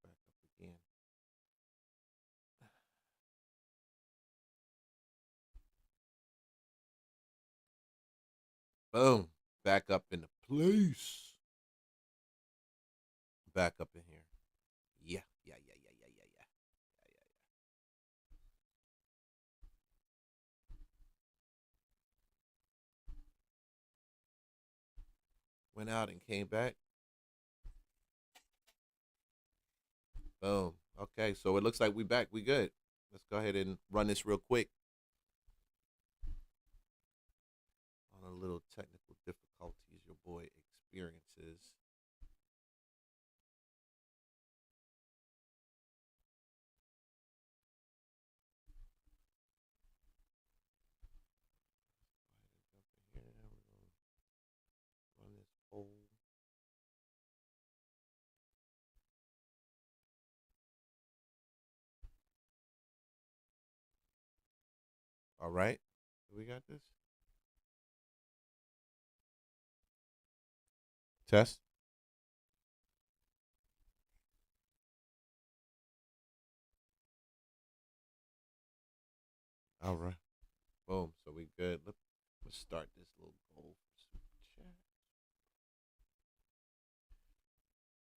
thing back up again. Boom. Back up in the place. Back up in here. Yeah, yeah, yeah, yeah, yeah, yeah, yeah. Yeah, yeah, yeah. Went out and came back. Boom. Okay, so it looks like we back. We good. Let's go ahead and run this real quick on a little technical difficulties your boy experiences. Go ahead and jump in here. We're gonna run this poll. All right. We got this. Test. All right. Boom. So we good. Let's start this little goal for super chat.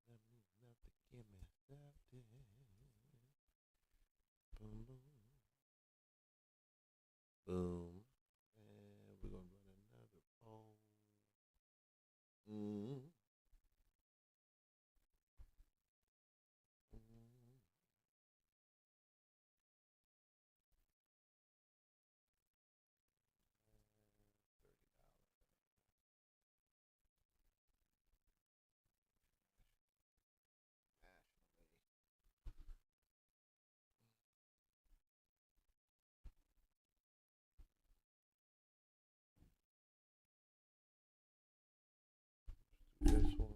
Let me nothing give me something. Boom, boom, boom. And we're gonna run another poll. Mm-hmm. This one.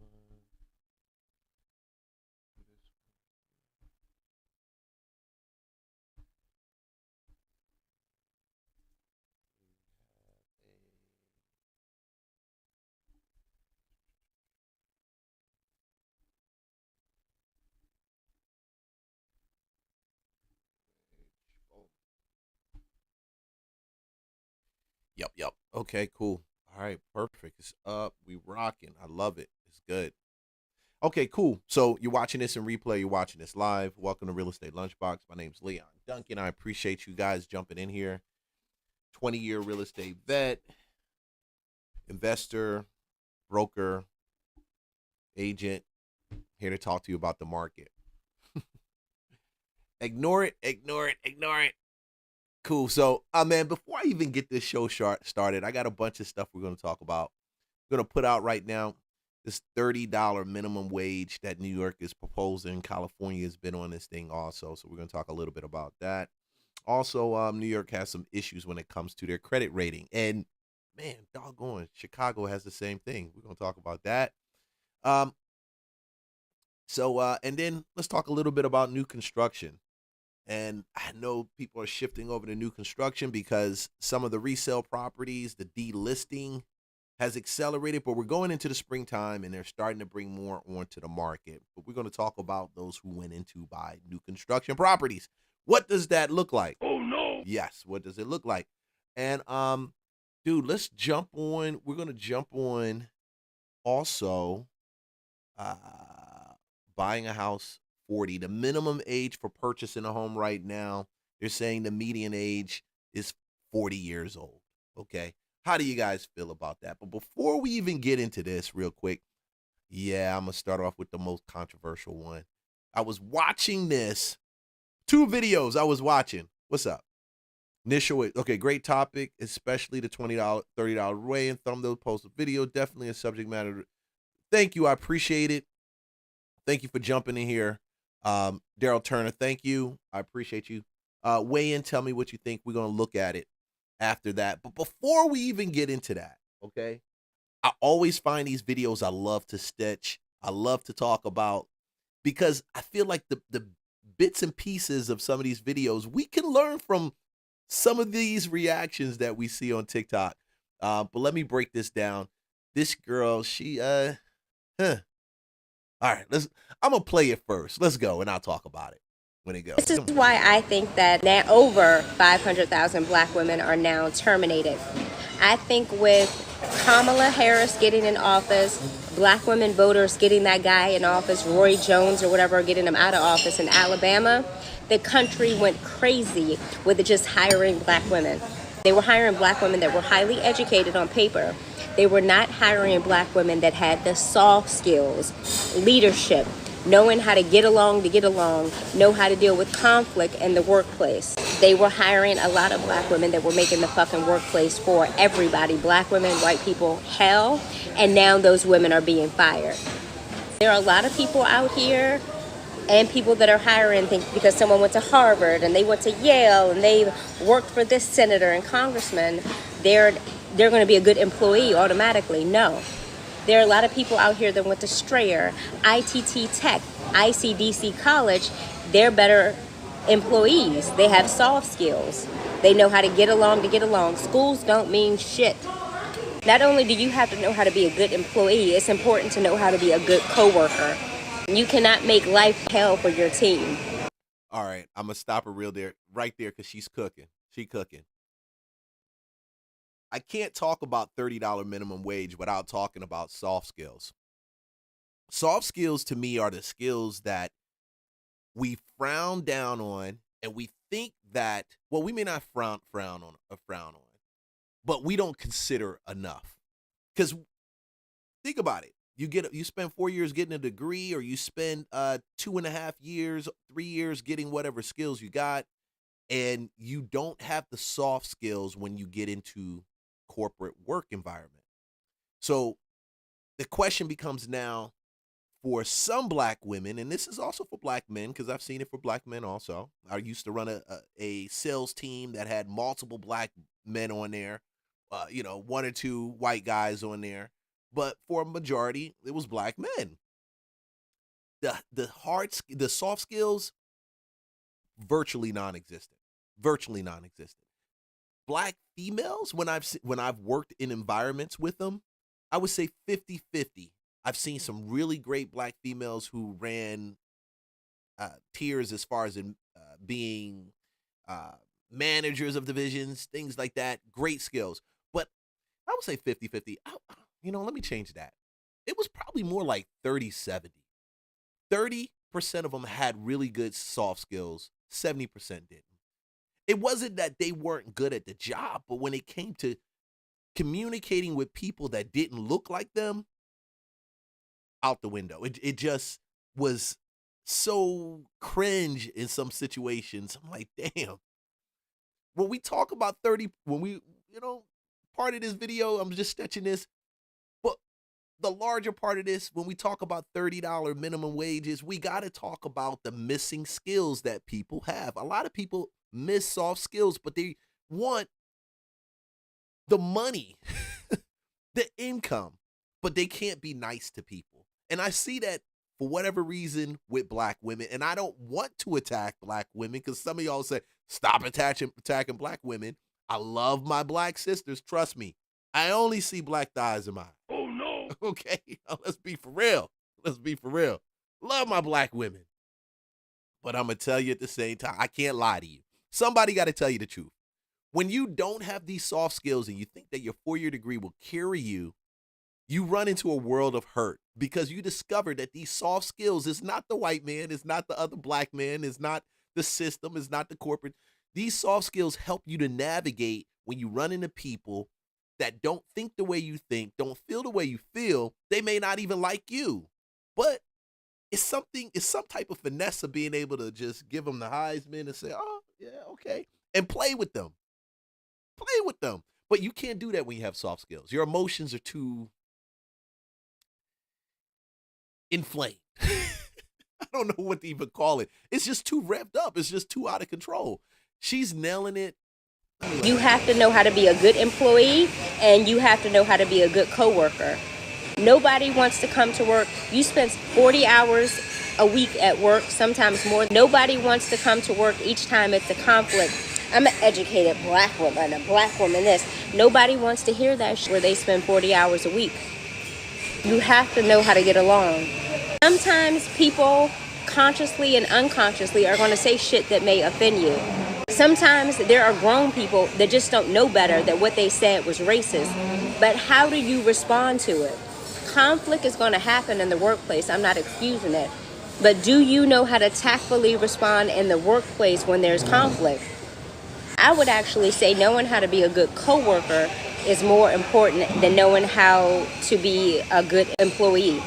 Yep, yep. Okay, cool. All right, perfect. It's up. We rocking. I love it. It's good. Okay, cool. So you're watching this in replay. You're watching this live. Welcome to Real Estate Lunchbox. My name's Leon Duncan. I appreciate you guys jumping in here. 20-year real estate vet, investor, broker, agent, here to talk to you about the market. Ignore it, ignore it, ignore it. Cool. So, man, before I even get this show started, I got a bunch of stuff we're going to talk about. We're going to put out right now this $30 minimum wage that New York is proposing. California has been on this thing also. So, we're going to talk a little bit about that. Also, New York has some issues when it comes to their credit rating. And man, doggone, Chicago has the same thing. We're going to talk about that. Um, and then let's talk a little bit about new construction. And I know people are shifting over to new construction because some of the resale properties, the delisting has accelerated, but we're going into the springtime and they're starting to bring more onto the market. But we're going to talk about those who went into buy new construction properties. What does that look like? Oh no. Yes, what does it look like? And dude, let's jump on. We're going to jump on also uh buying a house 40. The minimum age for purchasing a home right now, they're saying the median age is 40 years old. Okay. How do you guys feel about that? But before we even get into this, real quick, yeah, I'm going to start off with the most controversial one. I was watching this, two videos I was watching. What's up? Initial, okay, great topic, especially the $20, $30 weigh in, thumbnail, post a video. Definitely a subject matter. Thank you. I appreciate it. Thank you for jumping in here. Daryl Turner, thank you. I appreciate you. Weigh in, tell me what you think. We're going to look at it after that. But before we even get into that, okay, I always find these videos I love to stitch. I love to talk about because I feel like the bits and pieces of some of these videos we can learn from some of these reactions that we see on TikTok. But let me break this down. This girl, she huh, All right, I'm gonna play it first. Let's go, and I'll talk about it when it goes. This is why I think that now over 500,000 black women are now terminated. I think with Kamala Harris getting in office, black women voters getting that guy in office, Roy Jones or whatever, getting him out of office in Alabama, the country went crazy with just hiring black women. They were hiring black women that were highly educated on paper. They were not hiring black women that had the soft skills, leadership, knowing how to get along, know how to deal with conflict in the workplace. They were hiring a lot of black women that were making the fucking workplace for everybody, black women, white people, hell, and now those women are being fired. There are a lot of people out here and people that are hiring things because someone went to Harvard and they went to Yale and they worked for this senator and congressman, they're going to be a good employee automatically. No. There are a lot of people out here that went to Strayer, ITT Tech, ICDC College. They're better employees. They have soft skills. They know how to get along. Schools don't mean shit. Not only do you have to know how to be a good employee, it's important to know how to be a good coworker. You cannot make life hell for your team. All right, I'm gonna stop her right there, because she's cooking. She cooking. I can't talk about $30 minimum wage without talking about soft skills. Soft skills to me are the skills that we frown down on, and we think that, well, we may not frown on, but we don't consider enough. Because think about it. You spend 4 years getting a degree, or you spend 2.5 years, 3 years getting whatever skills you got, and you don't have the soft skills when you get into corporate work environment. So the question becomes now, for some black women, and this is also for black men, because I've seen it for black men also. I used to run a sales team that had multiple black men on there, one or two white guys on there, but for a majority, it was black men. The soft skills, virtually non-existent. Black females, when I've worked in environments with them, I would say 50-50. I've seen some really great black females who ran tiers as far as being managers of divisions, things like that. Great skills. But I would say 50-50. Let me change that. It was probably more like 30-70. 30% of them had really good soft skills. 70% didn't. It wasn't that they weren't good at the job, but when it came to communicating with people that didn't look like them, out the window. It just was so cringe in some situations. I'm like, damn. When we talk about 30, part of this video, I'm just sketching this, but the larger part of this, when we talk about $30 minimum wages, we got to talk about the missing skills that people have. A lot of people miss soft skills, but they want the money, the income, but they can't be nice to people. And I see that for whatever reason with black women, and I don't want to attack black women, because some of y'all say, stop attacking black women. I love my black sisters. Trust me. I only see black thighs in my eye. Oh, no. Okay? Let's be for real. Love my black women. But I'm going to tell you at the same time, I can't lie to you. Somebody got to tell you the truth. When you don't have these soft skills and you think that your 4-year degree will carry you, you run into a world of hurt, because you discover that these soft skills is not the white man, it's not the other black man, it's not the system, it's not the corporate. These soft skills help you to navigate when you run into people that don't think the way you think, don't feel the way you feel. They may not even like you, but it's some type of finesse of being able to just give them the Heisman and say, oh, yeah, okay, and play with them. But you can't do that when you have soft skills. Your emotions are too inflamed. I don't know what to even call it. It's just too revved up. It's just too out of control. She's nailing it. You have to know how to be a good employee, and you have to know how to be a good coworker. Nobody wants to come to work. You spend 40 hours a week at work, sometimes more. Nobody wants to come to work each time it's a conflict. I'm an educated black woman, a black woman this. Nobody wants to hear that where they spend 40 hours a week. You have to know how to get along. Sometimes people consciously and unconsciously are going to say shit that may offend you. Sometimes there are grown people that just don't know better that what they said was racist. But how do you respond to it? Conflict is going to happen in the workplace. I'm not excusing it. But do you know how to tactfully respond in the workplace when there's conflict? I would actually say knowing how to be a good coworker is more important than knowing how to be a good employee.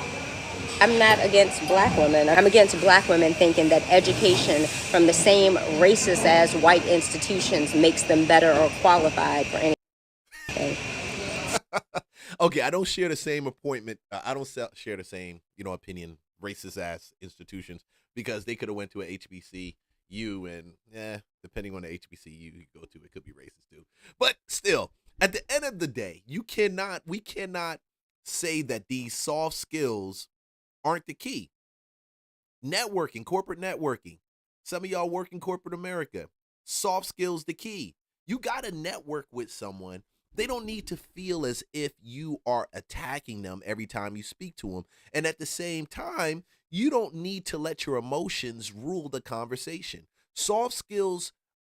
I'm not against black women. I'm against black women thinking that education from the same racist as white institutions makes them better or qualified for anything. Okay, I don't share the same appointment. I don't share the same, opinion. Racist ass institutions, because they could have went to a HBCU, and depending on the HBCU you go to, it could be racist too. But still, at the end of the day, we cannot say that these soft skills aren't the key. Networking, corporate networking. Some of y'all work in corporate America. Soft skills the key. You got to network with someone. They don't need to feel as if you are attacking them every time you speak to them. And at the same time, you don't need to let your emotions rule the conversation. Soft skills,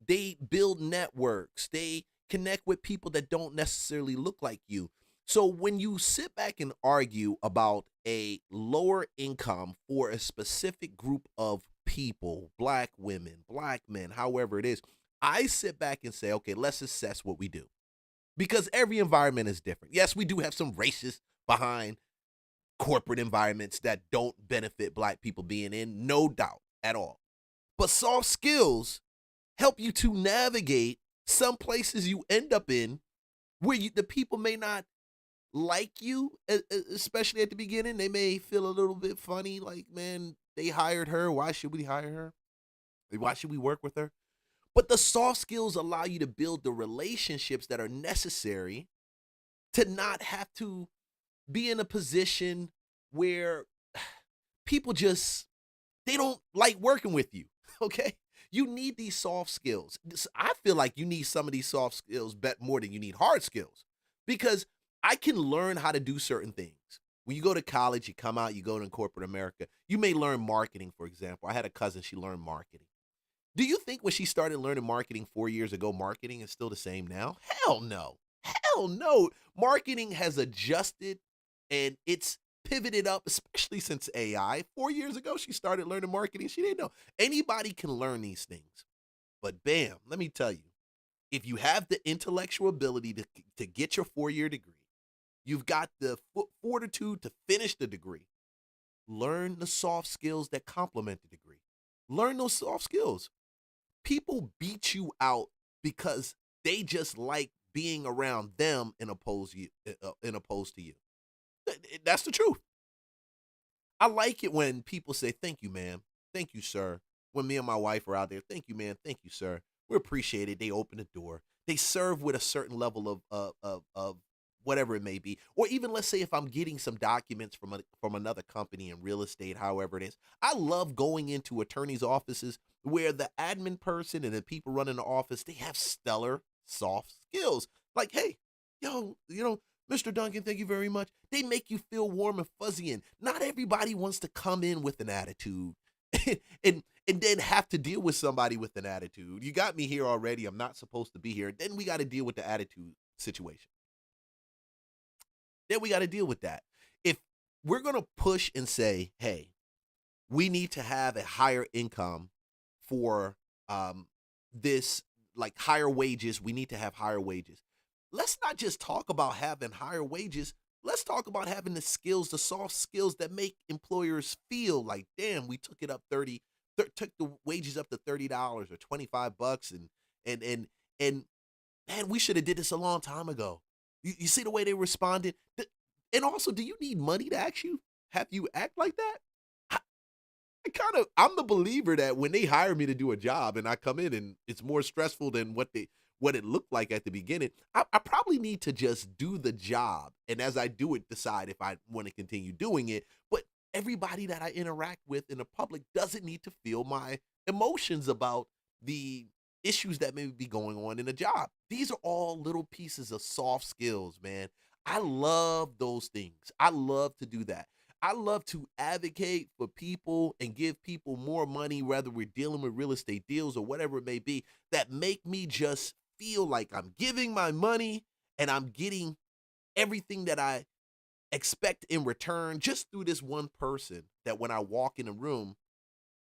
they build networks. They connect with people that don't necessarily look like you. So when you sit back and argue about a lower income for a specific group of people, black women, black men, however it is, I sit back and say, okay, let's assess what we do. Because every environment is different. Yes, we do have some racists behind corporate environments that don't benefit black people being in, no doubt at all. But soft skills help you to navigate some places you end up in where the people may not like you, especially at the beginning. They may feel a little bit funny, like, man, they hired her. Why should we hire her? Why should we work with her? But the soft skills allow you to build the relationships that are necessary to not have to be in a position where people they don't like working with you, okay? You need these soft skills. I feel like you need some of these soft skills more than you need hard skills, because I can learn how to do certain things. When you go to college, you come out, you go to corporate America, you may learn marketing, for example. I had a cousin, she learned marketing. Do you think when she started learning marketing 4 years ago, marketing is still the same now? Hell no. Hell no. Marketing has adjusted and it's pivoted up, especially since AI. 4 years ago, she started learning marketing. She didn't know. Anybody can learn these things. But bam, let me tell you, if you have the intellectual ability to get your 4-year degree, you've got the fortitude to finish the degree, learn the soft skills that complement the degree. Learn those soft skills. People beat you out because they just like being around them and opposed to you. That's the truth. I like it when people say, "Thank you, ma'am. Thank you, sir." When me and my wife are out there, "Thank you, man. Thank you, sir." We appreciate it. They open the door. They serve with a certain level of whatever it may be. Or even, let's say, if I'm getting some documents from another company in real estate, however it is, I love going into attorneys' offices where the admin person and the people running the office, they have stellar soft skills. Like, hey, yo, Mr. Duncan, thank you very much. They make you feel warm and fuzzy, and not everybody wants to come in with an attitude and then have to deal with somebody with an attitude. You got me here already. I'm not supposed to be here. Then we got to deal with the attitude situation. Then we got to deal with that. If we're going to push and say, hey, we need to have a higher income for this, like higher wages, we need to have higher wages. Let's not just talk about having higher wages. Let's talk about having the skills, the soft skills that make employers feel like, damn, we took it up took the wages up to $30 or $25, and man, we should have did this a long time ago. You see the way they responded, and also, do you need money to have you act like that? I'm the believer that when they hire me to do a job and I come in and it's more stressful than what it looked like at the beginning, I probably need to just do the job. And as I do it, decide if I want to continue doing it. But everybody that I interact with in the public doesn't need to feel my emotions about the issues that may be going on in a job. These are all little pieces of soft skills, man. I love those things. I love to do that. I love to advocate for people and give people more money, whether we're dealing with real estate deals or whatever it may be, that make me just feel like I'm giving my money and I'm getting everything that I expect in return just through this one person that when I walk in a room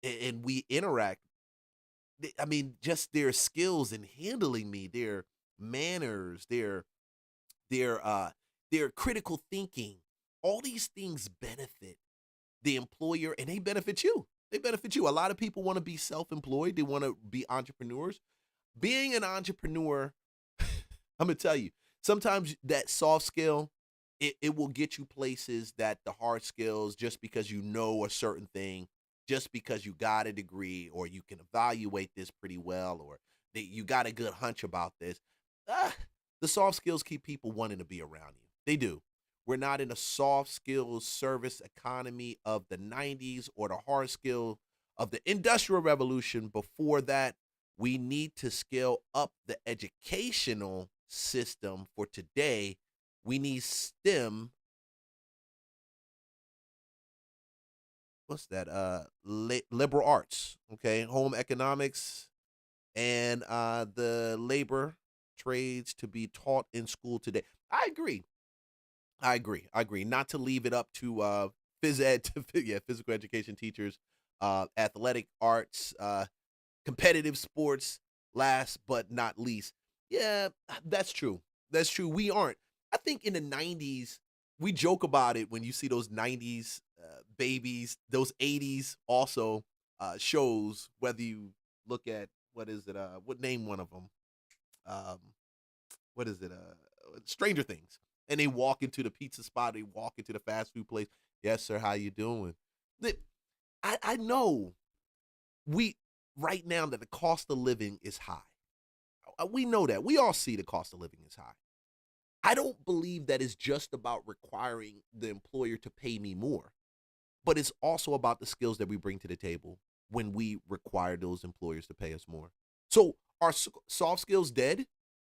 and we interact, I mean, just their skills in handling me, their manners, their critical thinking, all these things benefit the employer and they benefit you. They benefit you. A lot of people want to be self-employed. They want to be entrepreneurs. Being an entrepreneur, I'm going to tell you, sometimes that soft skill, it will get you places that the hard skills, just because you know a certain thing, just because you got a degree or you can evaluate this pretty well or that you got a good hunch about this, the soft skills keep people wanting to be around you. They do. We're not in a soft skills service economy of the 90s or the hard skill of the Industrial Revolution. Before that, we need to scale up the educational system for today. We need STEM. What's that? Liberal arts, okay? Home economics and the labor trades to be taught in school today. I agree. Not to leave it up to physical education teachers, athletic arts, competitive sports, last but not least. Yeah, that's true. That's true. We aren't. I think in the 90s, we joke about it when you see those 90s babies, those 80s also shows, whether you look at, name one of them? Stranger Things. And they walk into the pizza spot, they walk into the fast food place. Yes, sir, how you doing? I know right now that the cost of living is high. We know that. We all see the cost of living is high. I don't believe that it's just about requiring the employer to pay me more, but it's also about the skills that we bring to the table when we require those employers to pay us more. So are soft skills dead?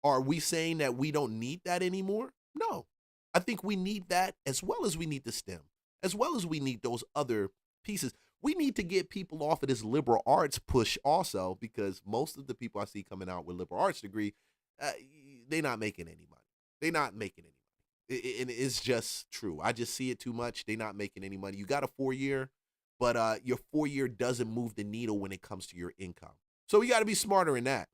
Are we saying that we don't need that anymore? No. I think we need that as well as we need the STEM, as well as we need those other pieces. We need to get people off of this liberal arts push also, because most of the people I see coming out with liberal arts degree, they're not making any money. They're not making any money. And it's just true. I just see it too much. They're not making any money. You got a 4-year, but your 4-year doesn't move the needle when it comes to your income. So we got to be smarter in that.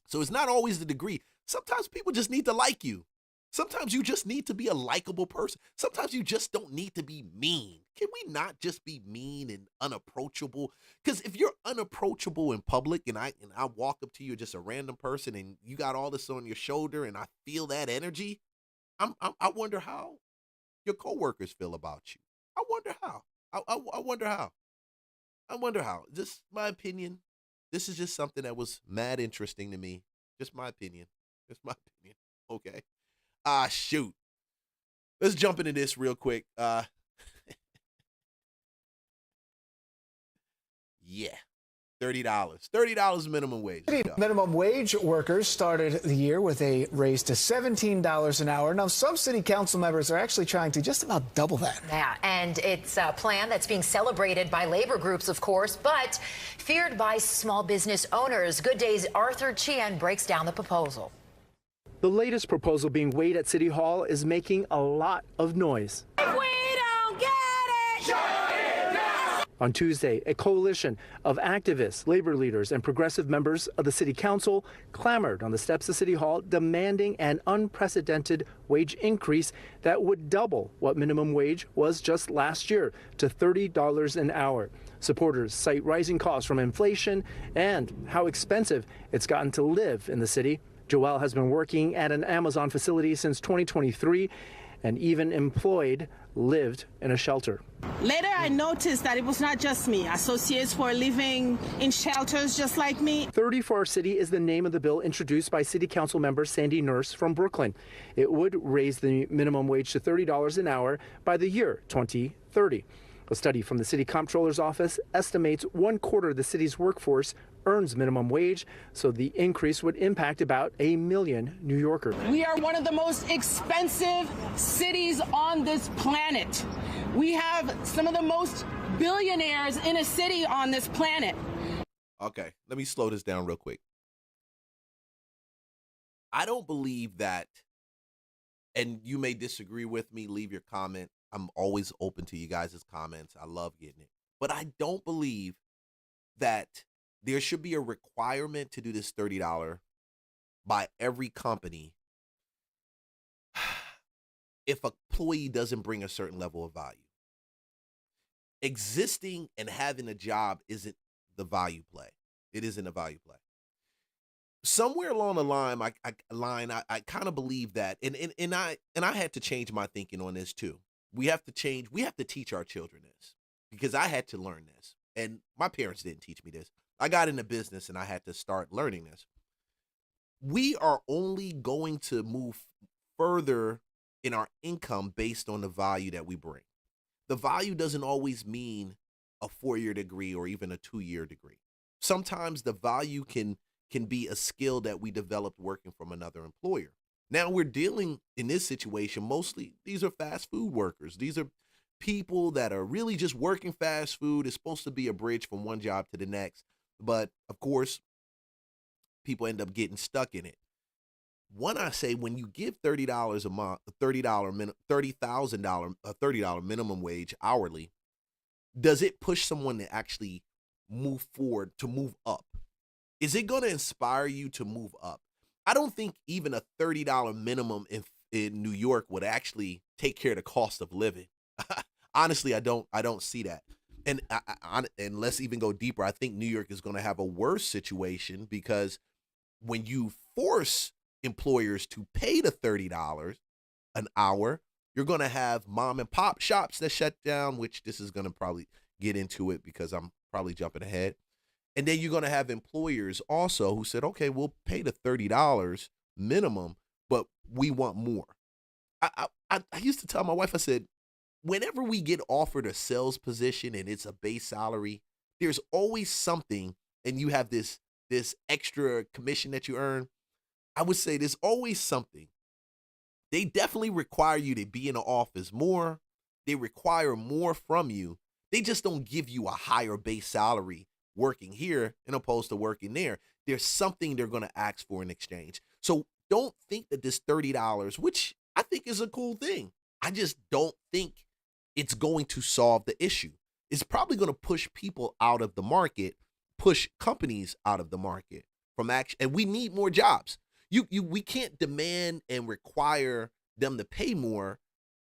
So it's not always the degree. Sometimes people just need to like you. Sometimes you just need to be a likable person. Sometimes you just don't need to be mean. Can we not just be mean and unapproachable? Because if you're unapproachable in public and I walk up to you, just a random person, and you got all this on your shoulder and I feel that energy, I wonder how your coworkers feel about you. I wonder how. I wonder how. I wonder how. Just my opinion. This is just something that was mad interesting to me. Just my opinion. Just my opinion. Okay. Shoot. Let's jump into this real quick. Yeah. $30. $30 minimum wage. Minimum wage workers started the year with a raise to $17 an hour. Now, some city council members are actually trying to just about double that. Yeah, and it's a plan that's being celebrated by labor groups, of course, but feared by small business owners. Good Day's Arthur Chien breaks down the proposal. The latest proposal being weighed at City Hall is making a lot of noise. If we don't get it, shut it down. On Tuesday, a coalition of activists, labor leaders, and progressive members of the City Council clamored on the steps of City Hall demanding an unprecedented wage increase that would double what minimum wage was just last year to $30 an hour. Supporters cite rising costs from inflation and how expensive it's gotten to live in the city. Joelle has been working at an Amazon facility since 2023 and even lived in a shelter. Later, I noticed that it was not just me. Associates were living in shelters just like me. 30 for Our City is the name of the bill introduced by City Council member Sandy Nurse from Brooklyn. It would raise the minimum wage to $30 an hour by the year 2030. A study from the City Comptroller's Office estimates 1/4 of the city's workforce earns minimum wage, so the increase would impact about 1 million New Yorkers. We are one of the most expensive cities on this planet. We have some of the most billionaires in a city on this planet. Okay, let me slow this down real quick. I don't believe that, and you may disagree with me, leave your comment. I'm always open to you guys' comments. I love getting it. But I don't believe that there should be a requirement to do this $30 by every company if an employee doesn't bring a certain level of value. Existing and having a job isn't the value play. It isn't a value play. Somewhere along the line, I kind of believe that, and I had to change my thinking on this too. We have to teach our children this, because I had to learn this, and my parents didn't teach me this. I got into business and I had to start learning this. We are only going to move further in our income based on the value that we bring. The value doesn't always mean a 4-year degree or even a 2-year degree. Sometimes the value can be a skill that we developed working from another employer. Now we're dealing in this situation, mostly these are fast food workers. These are people that are really just working fast food. It's supposed to be a bridge from one job to the next. But of course, people end up getting stuck in it. When I say, when you give $30 a month, $30,000 minimum wage hourly, does it push someone to actually move forward, to move up? Is it going to inspire you to move up? I don't think even a $30 minimum in New York would actually take care of the cost of living. Honestly, I don't see that. And and let's even go deeper. I think New York is going to have a worse situation, because when you force employers to pay the $30 an hour, you're going to have mom and pop shops that shut down, which this is going to probably get into it because I'm probably jumping ahead. And then you're going to have employers also who said, okay, we'll pay the $30 minimum, but we want more. I used to tell my wife, I said, whenever we get offered a sales position and it's a base salary, there's always something, and you have this extra commission that you earn. I would say there's always something. They definitely require you to be in the office more. They require more from you. They just don't give you a higher base salary working here in opposed to working there. There's something they're going to ask for in exchange. So don't think that this $30, which I think is a cool thing, I just don't think it's going to solve the issue. It's probably going to push people out of the market, push companies out of the market from action. And we need more jobs. We can't demand and require them to pay more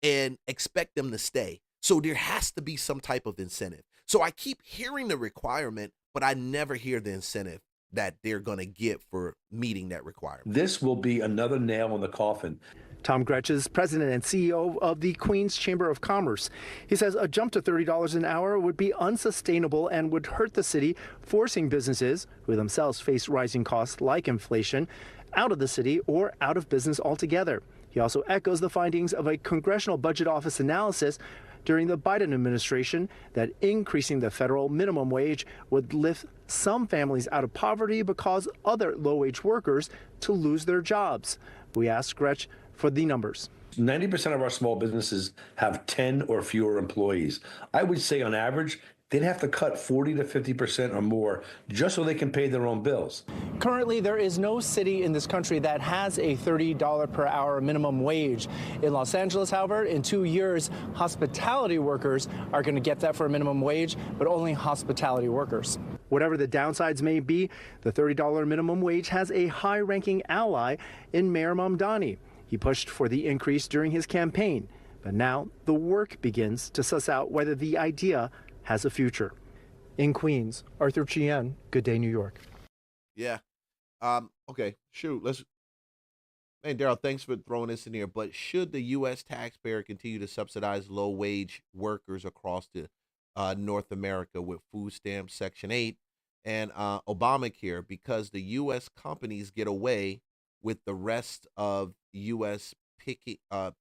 and expect them to stay. So there has to be some type of incentive. So I keep hearing the requirement, but I never hear the incentive that they're going to get for meeting that requirement. This will be another nail in the coffin. Tom Gretsch is president and CEO of the Queens Chamber of Commerce. He says a jump to $30 an hour would be unsustainable and would hurt the city, forcing businesses, who themselves face rising costs like inflation, out of the city or out of business altogether. He also echoes the findings of a Congressional Budget Office analysis during the Biden administration that increasing the federal minimum wage would lift some families out of poverty but cause other low-wage workers to lose their jobs. We asked Gretsch for the numbers. 90% of our small businesses have 10 or fewer employees. I would say on average, they'd have to cut 40 to 50% or more just so they can pay their own bills. Currently, there is no city in this country that has a $30 per hour minimum wage. In Los Angeles, however, in 2 years, hospitality workers are going to get that for a minimum wage, but only hospitality workers. Whatever the downsides may be, the $30 minimum wage has a high-ranking ally in Mayor Mamdani. He pushed for the increase during his campaign, but now the work begins to suss out whether the idea has a future. In Queens, Arthur Chien, Good Day, New York. Yeah. Okay, shoot. Man, Daryl, thanks for throwing this in here. But should the U.S. taxpayer continue to subsidize low-wage workers across the North America with food stamps, Section 8, and Obamacare, because the U.S. companies get away with the rest of U.S. picking up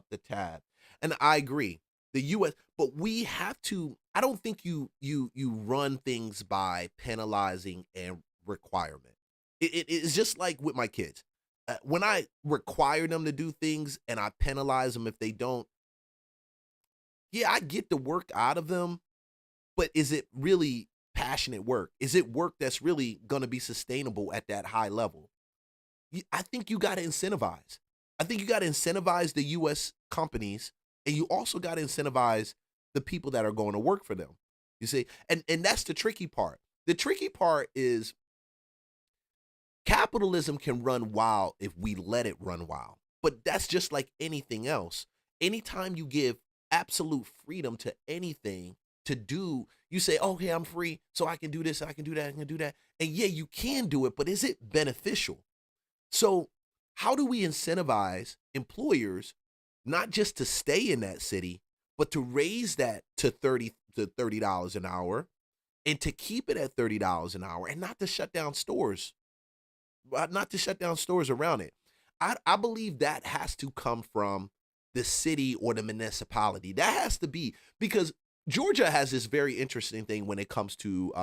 the tab? And I agree. The U.S., but we have to. I don't think you run things by penalizing and requirement. It's just like with my kids. When I require them to do things and I penalize them if they don't, yeah, I get the work out of them, but is it really passionate work? Is it work that's really going to be sustainable at that high level? I think you got to incentivize. I think you got to incentivize the U.S. companies, and you also got to incentivize the people that are going to work for them. You see, and that's the tricky part. The tricky part is capitalism can run wild if we let it run wild. But that's just like anything else. Anytime you give absolute freedom to anything to do, you say, okay, I'm free, so I can do this, I can do that, I can do that. And yeah, you can do it, but is it beneficial? So how do we incentivize employers not just to stay in that city, but to raise that to $30 an hour and to keep it at $30 an hour and not to shut down stores, around it? I believe that has to come from the city or the municipality. That has to be, because Georgia has this very interesting thing when it comes to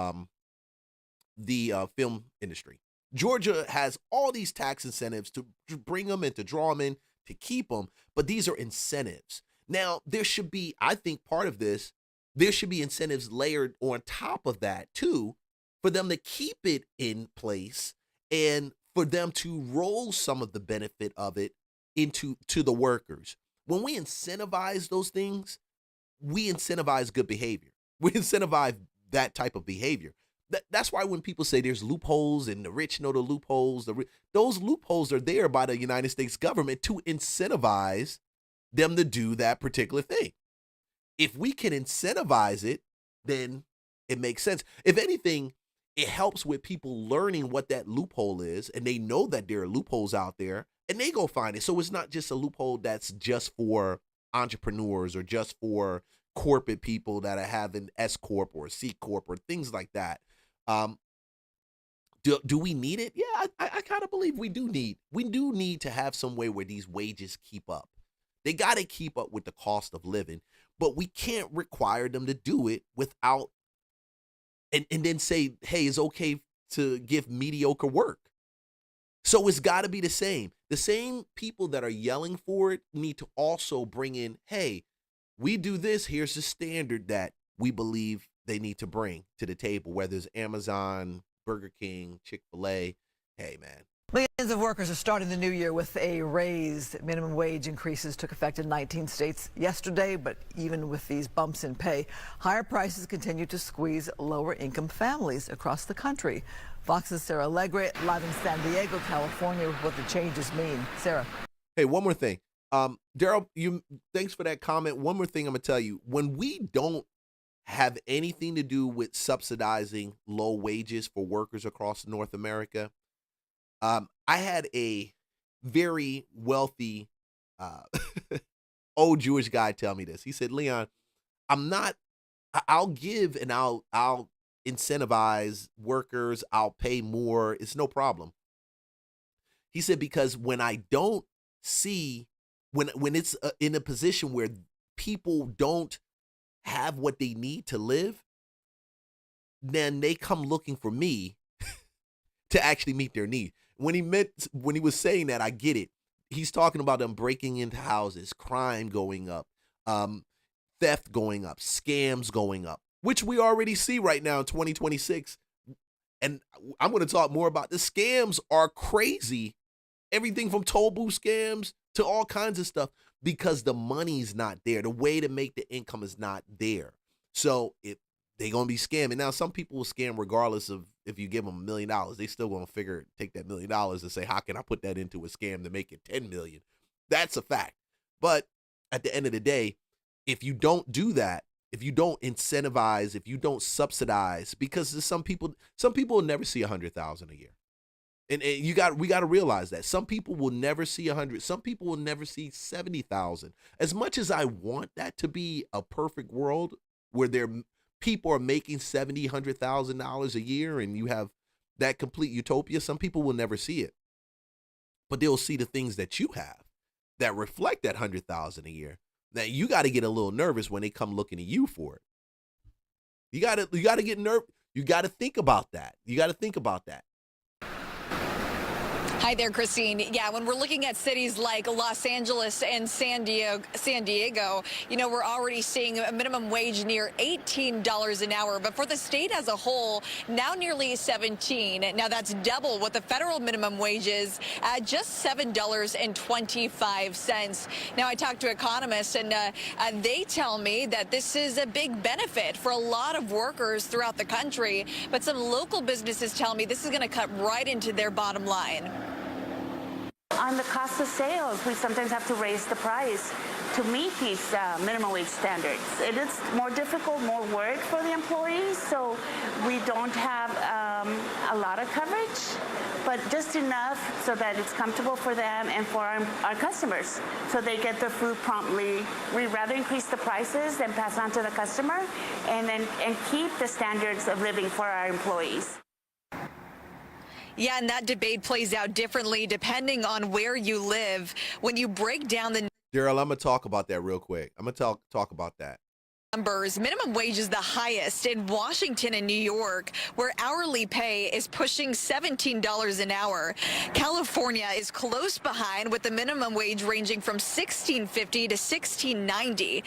the film industry. Georgia has all these tax incentives to bring them and to draw them in, to keep them, but these are incentives. Now, there should be, I think part of this, there should be incentives layered on top of that too, for them to keep it in place and for them to roll some of the benefit of it into the workers. When we incentivize those things, we incentivize good behavior. We incentivize that type of behavior. That's why when people say there's loopholes and the rich know the loopholes, those loopholes are there by the United States government to incentivize them to do that particular thing. If we can incentivize it, then it makes sense. If anything, it helps with people learning what that loophole is, and they know that there are loopholes out there, and they go find it. So it's not just a loophole that's just for entrepreneurs or just for corporate people that are having S Corp or C Corp or things like that. Do we need it? Yeah, I kind of believe we do need to have some way where these wages keep up. They got to keep up with the cost of living, but we can't require them to do it without and then say, hey, it's okay to give mediocre work. So it's got to be the same. The same people that are yelling for it need to also bring in, hey, we do this. Here's the standard that we believe they need to bring to the table, whether it's Amazon, Burger King, Chick-fil-A. Hey, man. Millions of workers are starting the new year with a raise. Minimum wage increases took effect in 19 states yesterday, but even with these bumps in pay, higher prices continue to squeeze lower-income families across the country. Fox's Sarah Alegre live in San Diego, California, with what the changes mean. Sarah. Hey, one more thing. Daryl, thanks for that comment. One more thing I'm going to tell you. When we don't have anything to do with subsidizing low wages for workers across North America, I had a very wealthy old Jewish guy tell me this. He said, Leon, I'll give and I'll incentivize workers. I'll pay more. It's no problem. He said, because when I don't see, when it's in a position where people don't have what they need to live, then they come looking for me to actually meet their need. When he was saying that, I get it. He's talking about them breaking into houses, crime going up, theft going up, scams going up, which we already see right now in 2026. And I'm going to talk more about the scams are crazy. Everything from toll booth scams to all kinds of stuff, because the money's not there. The way to make the income is not there. So they're going to be scamming. Now, some people will scam regardless of if you give them $1 million. They still going to take that $1 million and say, how can I put that into a scam to make it 10 million? That's a fact. But at the end of the day, if you don't do that, if you don't incentivize, if you don't subsidize, because some people will never see 100,000 a year. And we got to realize that some people will never see 100. Some people will never see 70,000. As much as I want that to be a perfect world where people are making $70,000, $100,000 a year, and you have that complete utopia, some people will never see it. But they'll see the things that you have that reflect that 100,000 a year. Now you got to get a little nervous when they come looking at you for it. You got to get nervous. You got to think about that. Hi there, Christine. Yeah, when we're looking at cities like Los Angeles and San Diego, you know, we're already seeing a minimum wage near $18 an hour. But for the state as a whole, now nearly $17. Now that's double what the federal minimum wage is at just $7.25. Now I talked to economists and they tell me that this is a big benefit for a lot of workers throughout the country. But some local businesses tell me this is going to cut right into their bottom line. On the cost of sales, we sometimes have to raise the price to meet these minimum wage standards. It is more difficult, more work for the employees, so we don't have a lot of coverage, but just enough so that it's comfortable for them and for our customers, so they get their food promptly. We'd rather increase the prices than pass on to the customer and keep the standards of living for our employees. Yeah, and that debate plays out differently depending on where you live. When you break down the Daryl, I'm going to talk about that real quick. I'm going to talk about that. numbers, minimum wage is the highest in Washington and New York, where hourly pay is pushing $17 an hour. California is close behind, with the minimum wage ranging from $16.50 to $16.90.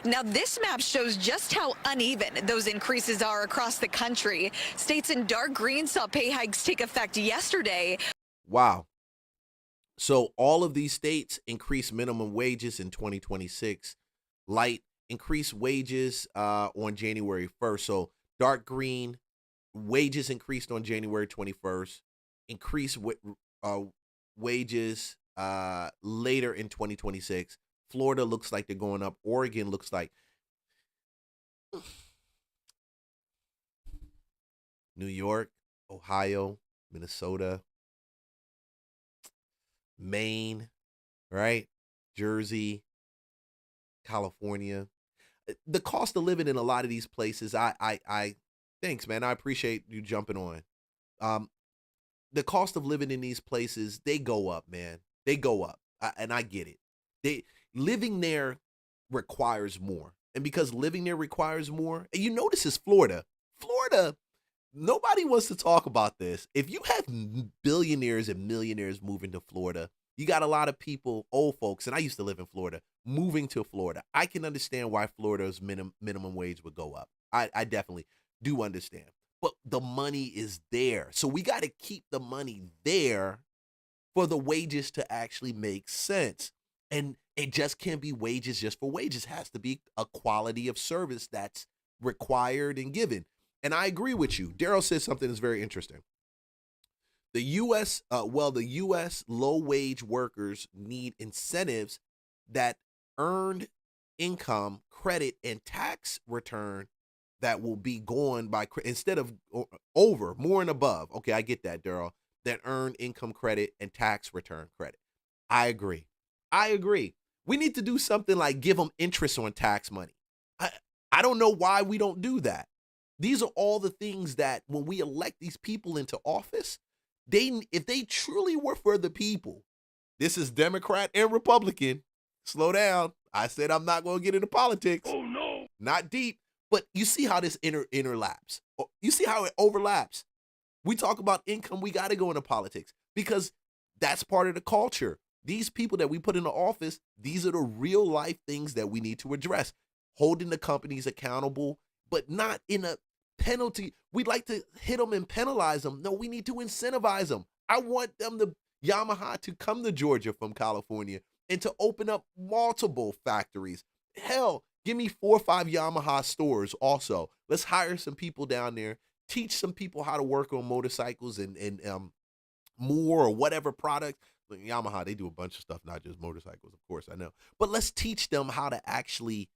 Now, this map shows just how uneven those increases are across the country. States in dark green saw pay hikes take effect yesterday. Wow. So all of these states increase minimum wages in 2026. Light increase wages on January 1st. So dark green, wages increased on January 21st. Increase wages later in 2026. Florida looks like they're going up. Oregon looks like. New York, Ohio, Minnesota, Maine, right? Jersey, California. The cost of living in a lot of these places, thanks, man. I appreciate you jumping on. The cost of living in these places, they go up, man. They go up, and I get it. Living there requires more, and because living there requires more, and you know this is Florida. Florida, nobody wants to talk about this. If you have billionaires and millionaires moving to Florida, you got a lot of people, old folks, and I used to live in Florida, moving to Florida. I can understand why Florida's minimum wage would go up. I definitely do understand. But the money is there. So we got to keep the money there for the wages to actually make sense. And it just can't be wages just for wages. It has to be a quality of service that's required and given. And I agree with you. Daryl says something that's very interesting. The U.S. Low-wage workers need incentives that earned income credit and tax return that will be going by instead of over, more and above. Okay, I get that, Daryl. That earned income credit and tax return credit. I agree. We need to do something like give them interest on tax money. I don't know why we don't do that. These are all the things that when we elect these people into office, if they truly were for the people, this is Democrat and Republican. Slow down. I said I'm not going to get into politics. Oh, no. Not deep. But you see how this interlaps. You see how it overlaps. We talk about income. We got to go into politics because that's part of the culture. These people that we put into office, these are the real life things that we need to address. Holding the companies accountable, but not in a penalty. We'd like to hit them and penalize them. No, we need to incentivize them. I want them Yamaha to come to Georgia from California and to open up multiple factories. Hell, give me 4 or 5 Yamaha stores also. Let's hire some people down there, teach some people how to work on motorcycles and more or whatever product. Like Yamaha, they do a bunch of stuff, not just motorcycles, of course, I know. But let's teach them how to actually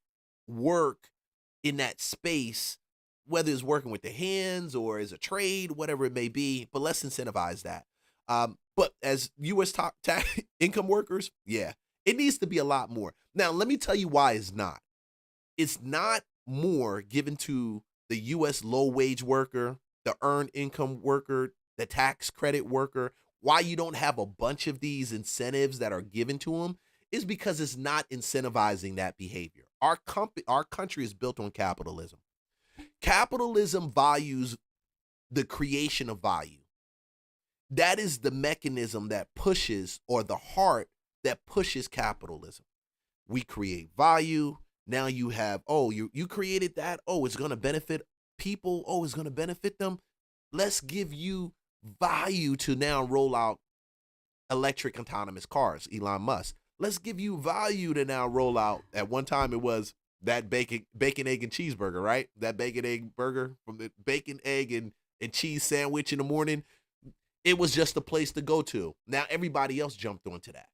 work in that space, whether it's working with the hands or as a trade, whatever it may be, but let's incentivize that. But as U.S. top income workers, yeah, it needs to be a lot more. Now, let me tell you why it's not. It's not more given to the U.S. low-wage worker, the earned income worker, the tax credit worker. Why you don't have a bunch of these incentives that are given to them is because it's not incentivizing that behavior. Our country is built on capitalism. Capitalism values the creation of value. That is the mechanism that pushes, or the heart that pushes capitalism. We create value. Now you have, oh, you created that. Oh, it's going to benefit people. Oh, it's going to benefit them. Let's give you value to now roll out electric autonomous cars, Elon Musk. Let's give you value to now roll out. At one time, it was that bacon, egg, and cheeseburger, right? That bacon, egg burger from the bacon, egg, and cheese sandwich in the morning. It was just a place to go to. Now everybody else jumped onto that.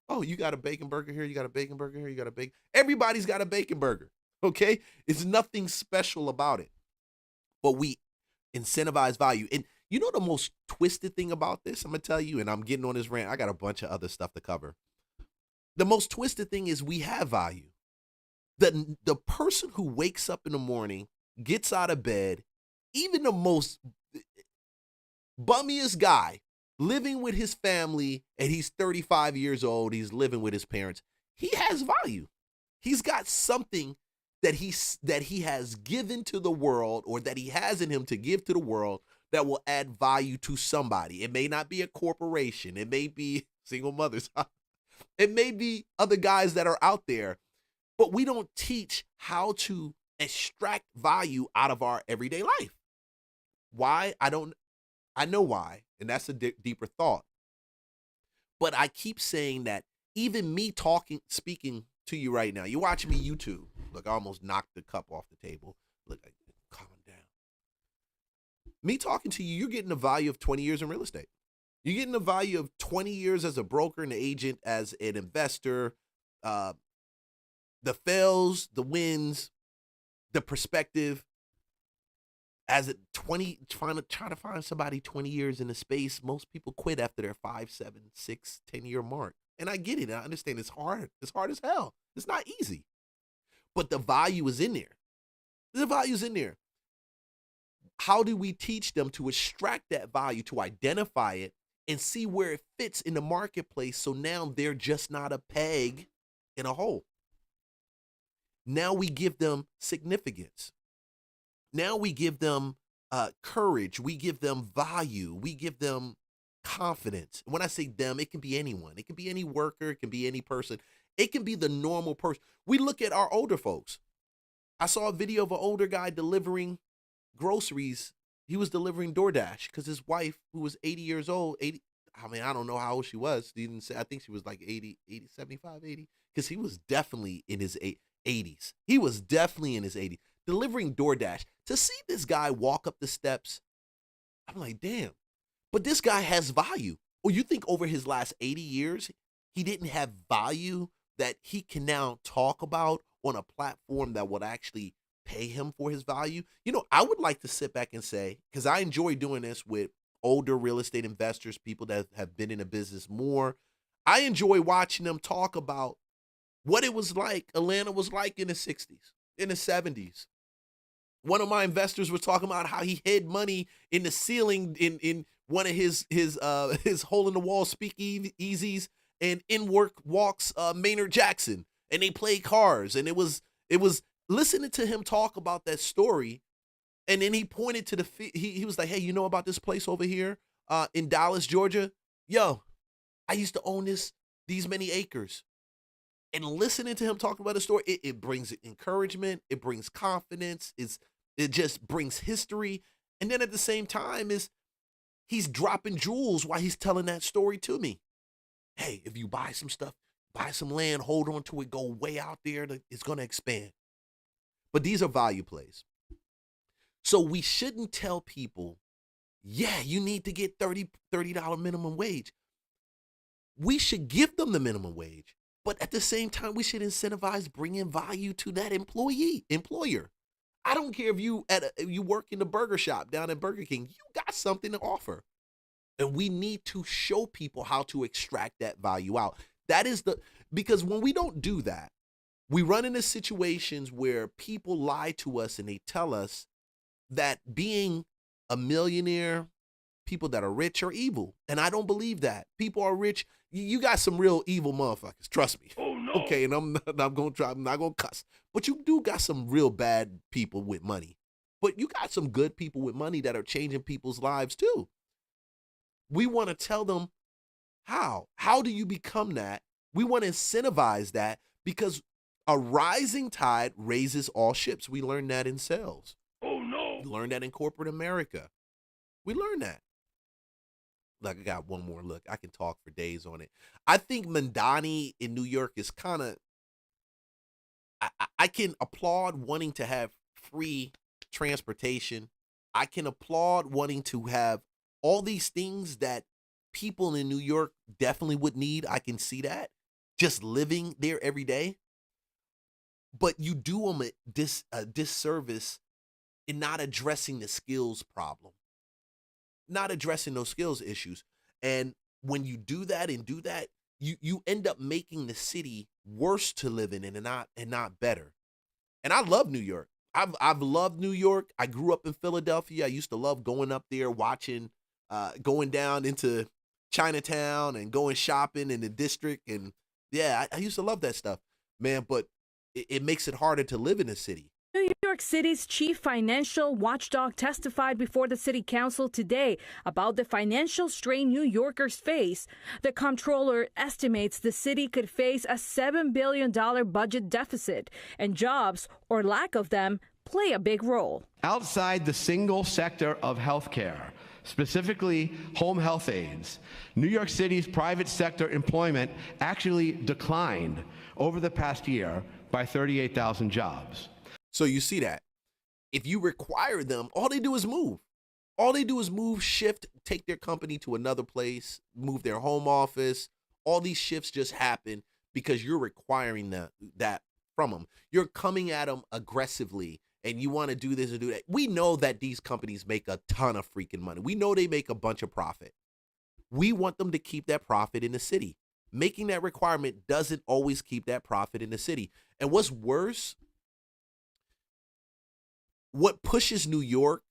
Oh, you got a bacon burger here. You got a bacon burger here. You got a bacon. Everybody's got a bacon burger. Okay. It's nothing special about it, but we incentivize value. And you know, the most twisted thing about this, I'm going to tell you, and I'm getting on this rant. I got a bunch of other stuff to cover. The most twisted thing is we have value. The person who wakes up in the morning, gets out of bed, even the most bummiest guy, living with his family, and he's 35 years old, he's living with his parents, he has value. He's got something that he has given to the world, or that he has in him to give to the world, that will add value to somebody. It may not be a corporation. It may be single mothers. It may be other guys that are out there, but we don't teach how to extract value out of our everyday life. Why? I know why, and that's a deeper thought. But I keep saying that even me speaking to you right now, you're watching me YouTube. Look, I almost knocked the cup off the table. Look, calm down. Me talking to you, you're getting the value of 20 years in real estate. You're getting the value of 20 years as a broker and agent, as an investor, the fails, the wins, the perspective. As a trying to find somebody 20 years in the space, most people quit after their 5, 7, 6, 10-year mark. And I get it. I understand it's hard. It's hard as hell. It's not easy. But the value is in there. The value's in there. How do we teach them to extract that value, to identify it, and see where it fits in the marketplace, so now they're just not a peg in a hole? Now we give them significance. Now we give them courage. We give them value. We give them confidence. When I say them, it can be anyone. It can be any worker. It can be any person. It can be the normal person. We look at our older folks. I saw a video of an older guy delivering groceries. He was delivering DoorDash because his wife, who was 80 years old, I don't know how old she was. He didn't say. I think she was like 80, 75, 80, because he was definitely in his 80s. He was definitely in his 80s. Delivering DoorDash. To see this guy walk up the steps, I'm like, damn. But this guy has value. Or you think over his last 80 years, he didn't have value that he can now talk about on a platform that would actually pay him for his value? You know, I would like to sit back and say, because I enjoy doing this with older real estate investors, people that have been in the business more. I enjoy watching them talk about what it was like, Atlanta was like in the 60s, in the 70s. One of my investors was talking about how he hid money in the ceiling in one of his hole in the wall speakeasies, and in work walks Maynard Jackson, and they play cards, and it was listening to him talk about that story, and then he pointed to he was like, hey, you know about this place over here in Dallas, Georgia? Yo, I used to own these many acres. And listening to him talk about the story, it brings encouragement, it brings confidence, it just brings history. And then at the same time he's dropping jewels while he's telling that story to me. Hey, if you buy some stuff, buy some land, hold on to it, go way out there, it's going to expand. But these are value plays. So we shouldn't tell people, yeah, you need to get $30 minimum wage. We should give them the minimum wage. But at the same time, we should incentivize bringing value to that employer. I don't care if you work in the burger shop down at Burger King, you got something to offer. And we need to show people how to extract that value out. Because when we don't do that, we run into situations where people lie to us and they tell us that being a millionaire, people that are rich are evil. And I don't believe that. People are rich. You got some real evil motherfuckers. Trust me. Oh, no. Okay, and I'm not going to cuss. But you do got some real bad people with money. But you got some good people with money that are changing people's lives too. We want to tell them how. How do you become that? We want to incentivize that because a rising tide raises all ships. We learned that in sales. Oh, no. We learned that in corporate America. We learned that. Like, I got one more look. I can talk for days on it. I think Mamdani in New York is kind of, I can applaud wanting to have free transportation. I can applaud wanting to have all these things that people in New York definitely would need. I can see that just living there every day. But you do them a disservice in not addressing the skills problem, not addressing those skills issues. And when you do that, you end up making the city worse to live in and not better. And I love New York. I've loved New York. I grew up in Philadelphia. I used to love going up there, watching, going down into Chinatown and going shopping in the district. And yeah, I used to love that stuff, man. But it makes it harder to live in the city. New York City's chief financial watchdog testified before the city council today about the financial strain New Yorkers face. The comptroller estimates the city could face a $7 billion budget deficit, and jobs, or lack of them, play a big role. Outside the single sector of healthcare, specifically home health aides, New York City's private sector employment actually declined over the past year by 38,000 jobs. So you see that. If you require them, all they do is move. All they do is move, shift, take their company to another place, move their home office. All these shifts just happen because you're requiring that from them. You're coming at them aggressively, and you want to do this and do that. We know that these companies make a ton of freaking money. We know they make a bunch of profit. We want them to keep that profit in the city. Making that requirement doesn't always keep that profit in the city. And what's worse, what pushes New York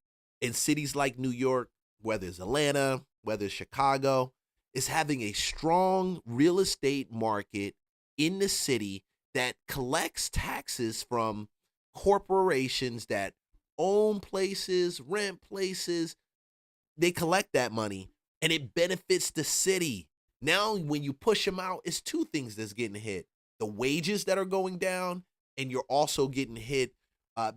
and cities like New York, whether it's Atlanta, whether it's Chicago, is having a strong real estate market in the city that collects taxes from corporations that own places, rent places. They collect that money and it benefits the city. Now, when you push them out, it's two things that's getting hit. The wages that are going down, and you're also getting hit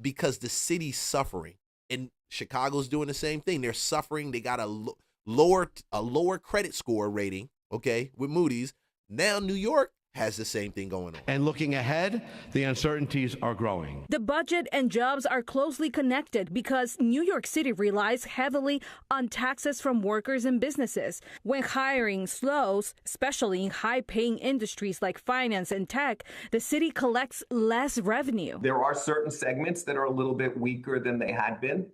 because the city's suffering. And Chicago's doing the same thing. They're suffering. They got a lower credit score rating, okay, with Moody's. Now New York has the same thing going on. And looking ahead, the uncertainties are growing. The budget and jobs are closely connected because New York City relies heavily on taxes from workers and businesses. When hiring slows, especially in high-paying industries like finance and tech, the city collects less revenue. There are certain segments that are a little bit weaker than they had been.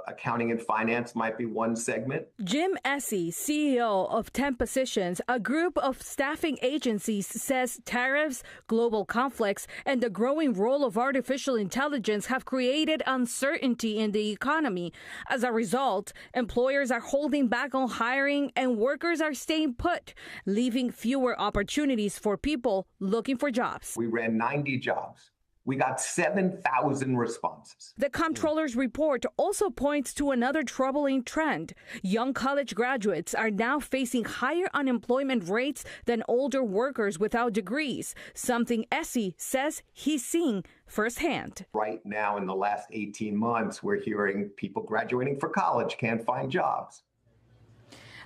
Accounting and finance might be one segment. Jim Essie, CEO of 10 Positions, a group of staffing agencies, says tariffs, global conflicts, and the growing role of artificial intelligence have created uncertainty in the economy. As a result, employers are holding back on hiring and workers are staying put, leaving fewer opportunities for people looking for jobs. We ran 90 jobs. We got 7,000 responses. The comptroller's report also points to another troubling trend. Young college graduates are now facing higher unemployment rates than older workers without degrees, something Essie says he's seeing firsthand. Right now, in the last 18 months, we're hearing people graduating for college can't find jobs.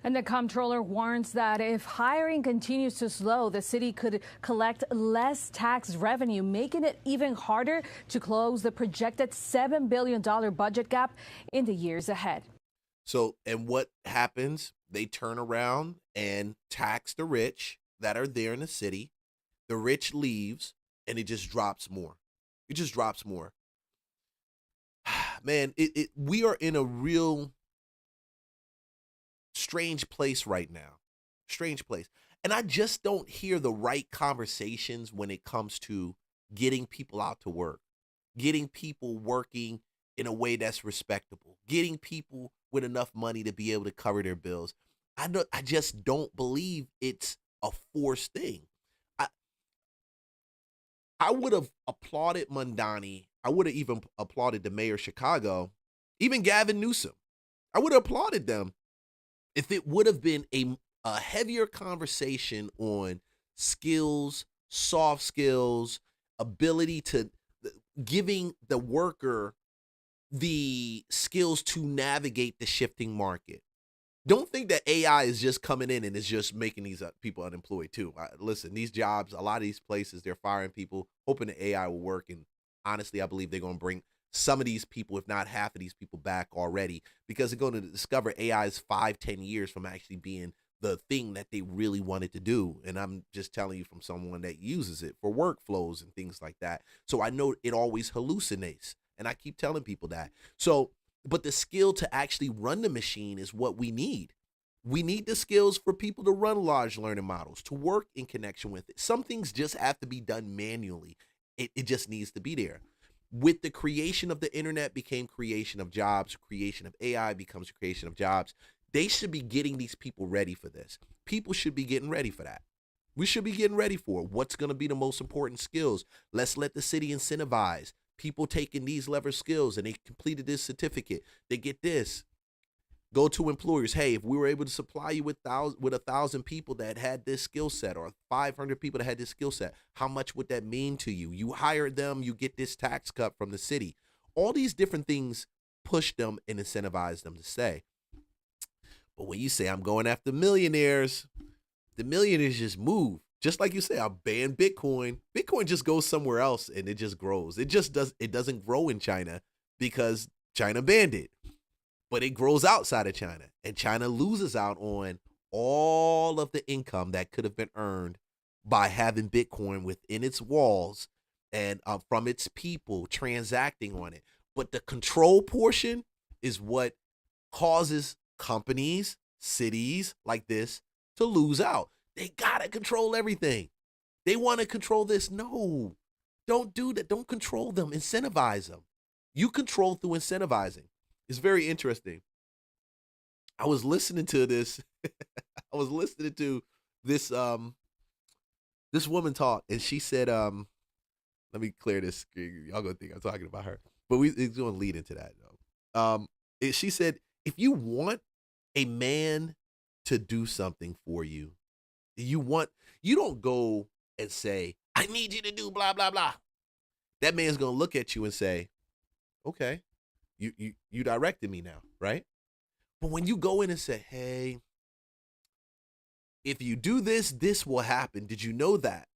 And the comptroller warns that if hiring continues to slow, the city could collect less tax revenue, making it even harder to close the projected $7 billion budget gap in the years ahead. So, and what happens? They turn around and tax the rich that are there in the city. The rich leaves, and it just drops more. It just drops more. Man, we are in a real strange place right now. Strange place. And I just don't hear the right conversations when it comes to getting people out to work, getting people working in a way that's respectable, getting people with enough money to be able to cover their bills. I just don't believe it's a forced thing. I would have applauded Mamdani I would have even applauded the mayor of Chicago, even Gavin Newsom. I would have applauded them if it would have been a heavier conversation on skills, soft skills, ability to giving the worker the skills to navigate the shifting market. Don't think that AI is just coming in and is just making these people unemployed too. Listen, these jobs, a lot of these places, they're firing people, hoping the AI will work. And honestly, I believe they're going to bring some of these people, if not half of these people, back already, because they're going to discover AI is 5-10 years from actually being the thing that they really wanted to do. And I'm just telling you from someone that uses it for workflows and things like that. So I know it always hallucinates. And I keep telling people that. So, but the skill to actually run the machine is what we need. We need the skills for people to run large learning models, to work in connection with it. Some things just have to be done manually. It just needs to be there. With the creation of the internet became creation of jobs, creation of AI becomes creation of jobs. They should be getting these people ready for this. People should be getting ready for that. We should be getting ready for it. What's going to be the most important skills? Let's let the city incentivize people taking these lever skills, and they completed this certificate. They get this. Go to employers. Hey, if we were able to supply you with 1,000 people that had this skill set, or 500 people that had this skill set, how much would that mean to you? You hire them, you get this tax cut from the city. All these different things push them and incentivize them to stay. But when you say I'm going after millionaires, the millionaires just move. Just like you say, I'll ban Bitcoin. Bitcoin just goes somewhere else and it just grows. It doesn't grow in China because China banned it. But it grows outside of China. And China loses out on all of the income that could have been earned by having Bitcoin within its walls and from its people transacting on it. But the control portion is what causes companies, cities like this to lose out. They gotta control everything. They want to control this. No, don't do that. Don't control them. Incentivize them. You control through incentivizing. It's very interesting. I was listening to this. I was listening to this this woman talk, and she said, let me clear this. Y'all gonna think I'm talking about her, but it's gonna lead into that though. She said, if you want a man to do something for you, you don't go and say, I need you to do blah, blah, blah. That man's going to look at you and say, okay, you directed me now, right? But when you go in and say, hey, if you do this, this will happen. Did you know that?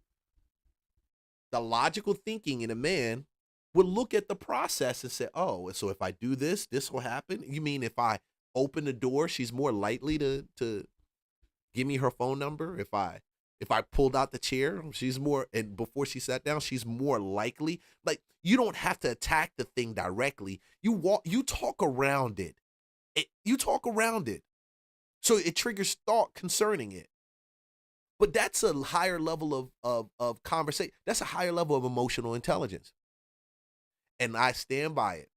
The logical thinking in a man would look at the process and say, oh, so if I do this, this will happen? You mean if I open the door, she's more likely to give me her phone number? If I pulled out the chair, she's more, and before she sat down, she's more likely. Like, you don't have to attack the thing directly. You talk around it. You talk around it. So it triggers thought concerning it. But that's a higher level of conversation. That's a higher level of emotional intelligence. And I stand by it.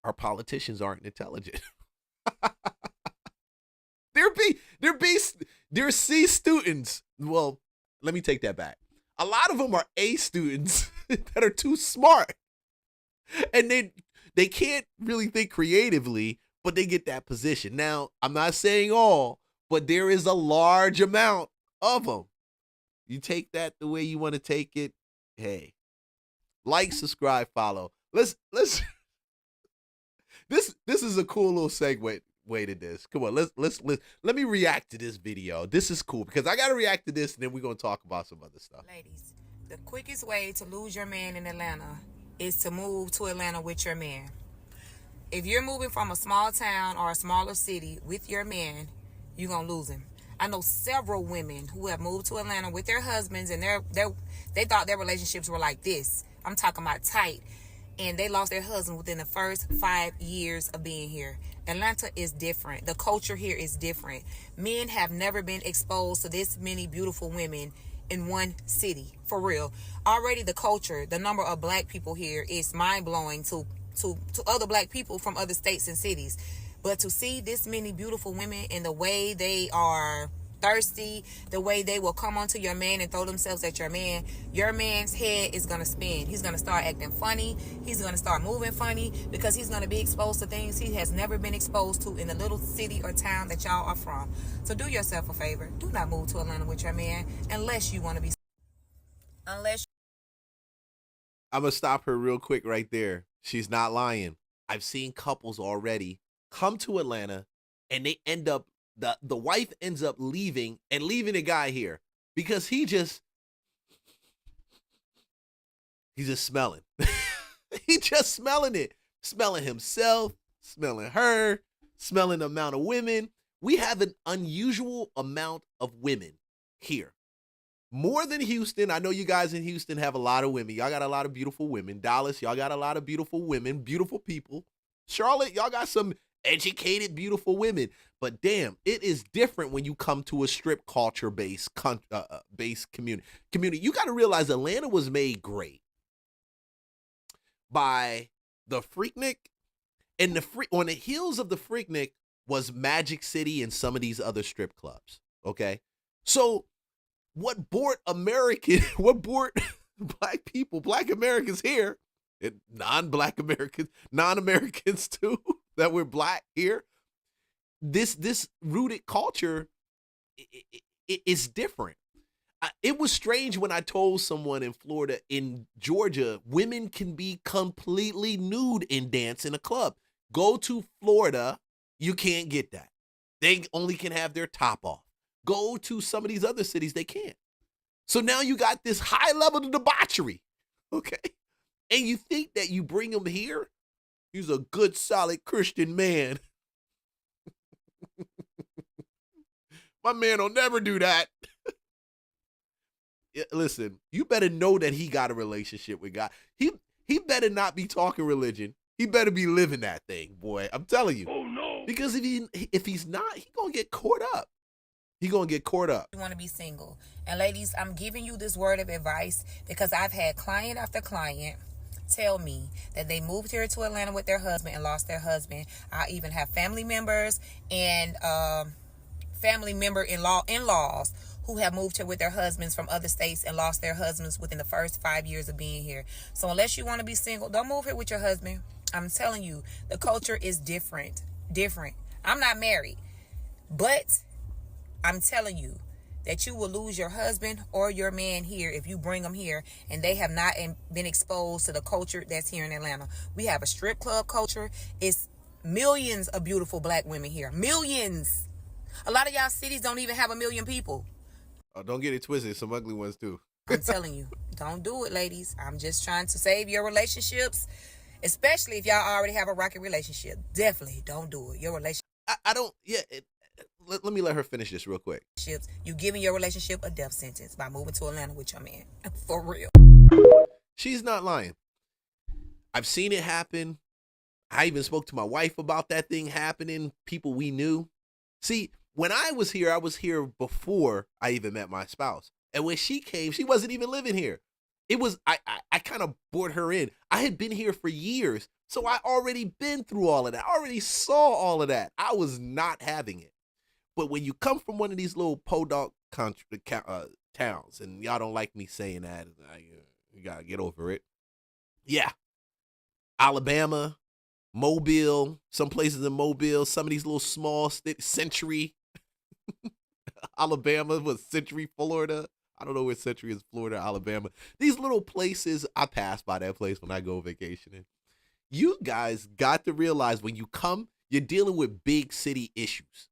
Our politicians aren't intelligent. They're C students. Well, let me take that back. A lot of them are A students that are too smart. And they can't really think creatively, but they get that position. Now, I'm not saying all, but there is a large amount of them. You take that the way you want to take it. Hey, like, subscribe, follow. Let's this is a cool little segue to this. Come on, let me react to this video. This is cool because I got to react to this, and then we're going to talk about some other stuff. Ladies, the quickest way to lose your man in Atlanta is to move to Atlanta with your man. If you're moving from a small town or a smaller city with your man, you're going to lose him. I know several women who have moved to Atlanta with their husbands, and they thought their relationships were like this. I'm talking about tight. And they lost their husband within the first 5 years of being here. Atlanta is different. The culture here is different. Men have never been exposed to this many beautiful women in one city, for real. Already the culture, the number of black people here is mind-blowing to other black people from other states and cities. But to see this many beautiful women and the way they are thirsty, the way they will come onto your man and throw themselves at your man's head is going to spin. He's going to start acting funny. He's going to start moving funny because he's going to be exposed to things he has never been exposed to in the little city or town that y'all are from. So do yourself a favor. Do not move to Atlanta with your man unless you want to be. Unless. I'm going to stop her real quick right there. She's not lying. I've seen couples already come to Atlanta and they end up, the wife ends up leaving the guy here because he's just smelling. He just smelling it. Smelling himself, smelling her, smelling the amount of women. We have an unusual amount of women here. More than Houston. I know you guys in Houston have a lot of women. Y'all got a lot of beautiful women. Dallas, y'all got a lot of beautiful women, beautiful people. Charlotte, y'all got some educated, beautiful women. But damn, it is different when you come to a strip culture based community. You got to realize Atlanta was made great by the Freaknik, and on the heels of the Freaknik was Magic City and some of these other strip clubs. Okay, so what brought black people, black Americans here, and non-black Americans, non-Americans too, that we're black here. This rooted culture is different. It was strange when I told someone in Florida, in Georgia, women can be completely nude and dance in a club. Go to Florida, you can't get that. They only can have their top off. Go to some of these other cities, they can't. So now you got this high level of debauchery, okay? And you think that you bring him here, he's a good, solid Christian man. My man will never do that. Listen, you better know that he got a relationship with God. He better not be talking religion. He better be living that thing, boy. I'm telling you. Oh no! Because if he's not, he gonna get caught up. He gonna get caught up. You want to be single, and ladies, I'm giving you this word of advice because I've had client after client tell me that they moved here to Atlanta with their husband and lost their husband. I even have family members and family member in-laws who have moved here with their husbands from other states and lost their husbands within the first 5 years of being here. So unless you want to be single, don't move here with your husband. I'm telling you, the culture is different. I'm not married, but I'm telling you that you will lose your husband or your man here if you bring them here and they have not been exposed to the culture that's here in Atlanta. We have a strip club culture. It's millions of beautiful black women here. Millions. A lot of y'all cities don't even have 1 million people. Oh, don't get it twisted. Some ugly ones too. I'm telling you, don't do it, ladies. I'm just trying to save your relationships, especially if y'all already have a rocky relationship. Definitely don't do it. Your relationship. I don't. Yeah. Let me let her finish this real quick. You giving your relationship a death sentence by moving to Atlanta with your man. For real. She's not lying. I've seen it happen. I even spoke to my wife about that thing happening. People we knew. See, when I was here before I even met my spouse. And when she came, she wasn't even living here. It was, I kind of brought her in. I had been here for years. So I already been through all of that. I already saw all of that. I was not having it. But when you come from one of these little podunk towns, and y'all don't like me saying that, you got to get over it. Yeah. Alabama, Mobile, some places in Mobile, some of these little small Century, Alabama, Century, Florida. I don't know where Century is, Florida, Alabama. These little places, I pass by that place when I go vacationing. You guys got to realize when you come, you're dealing with big city issues.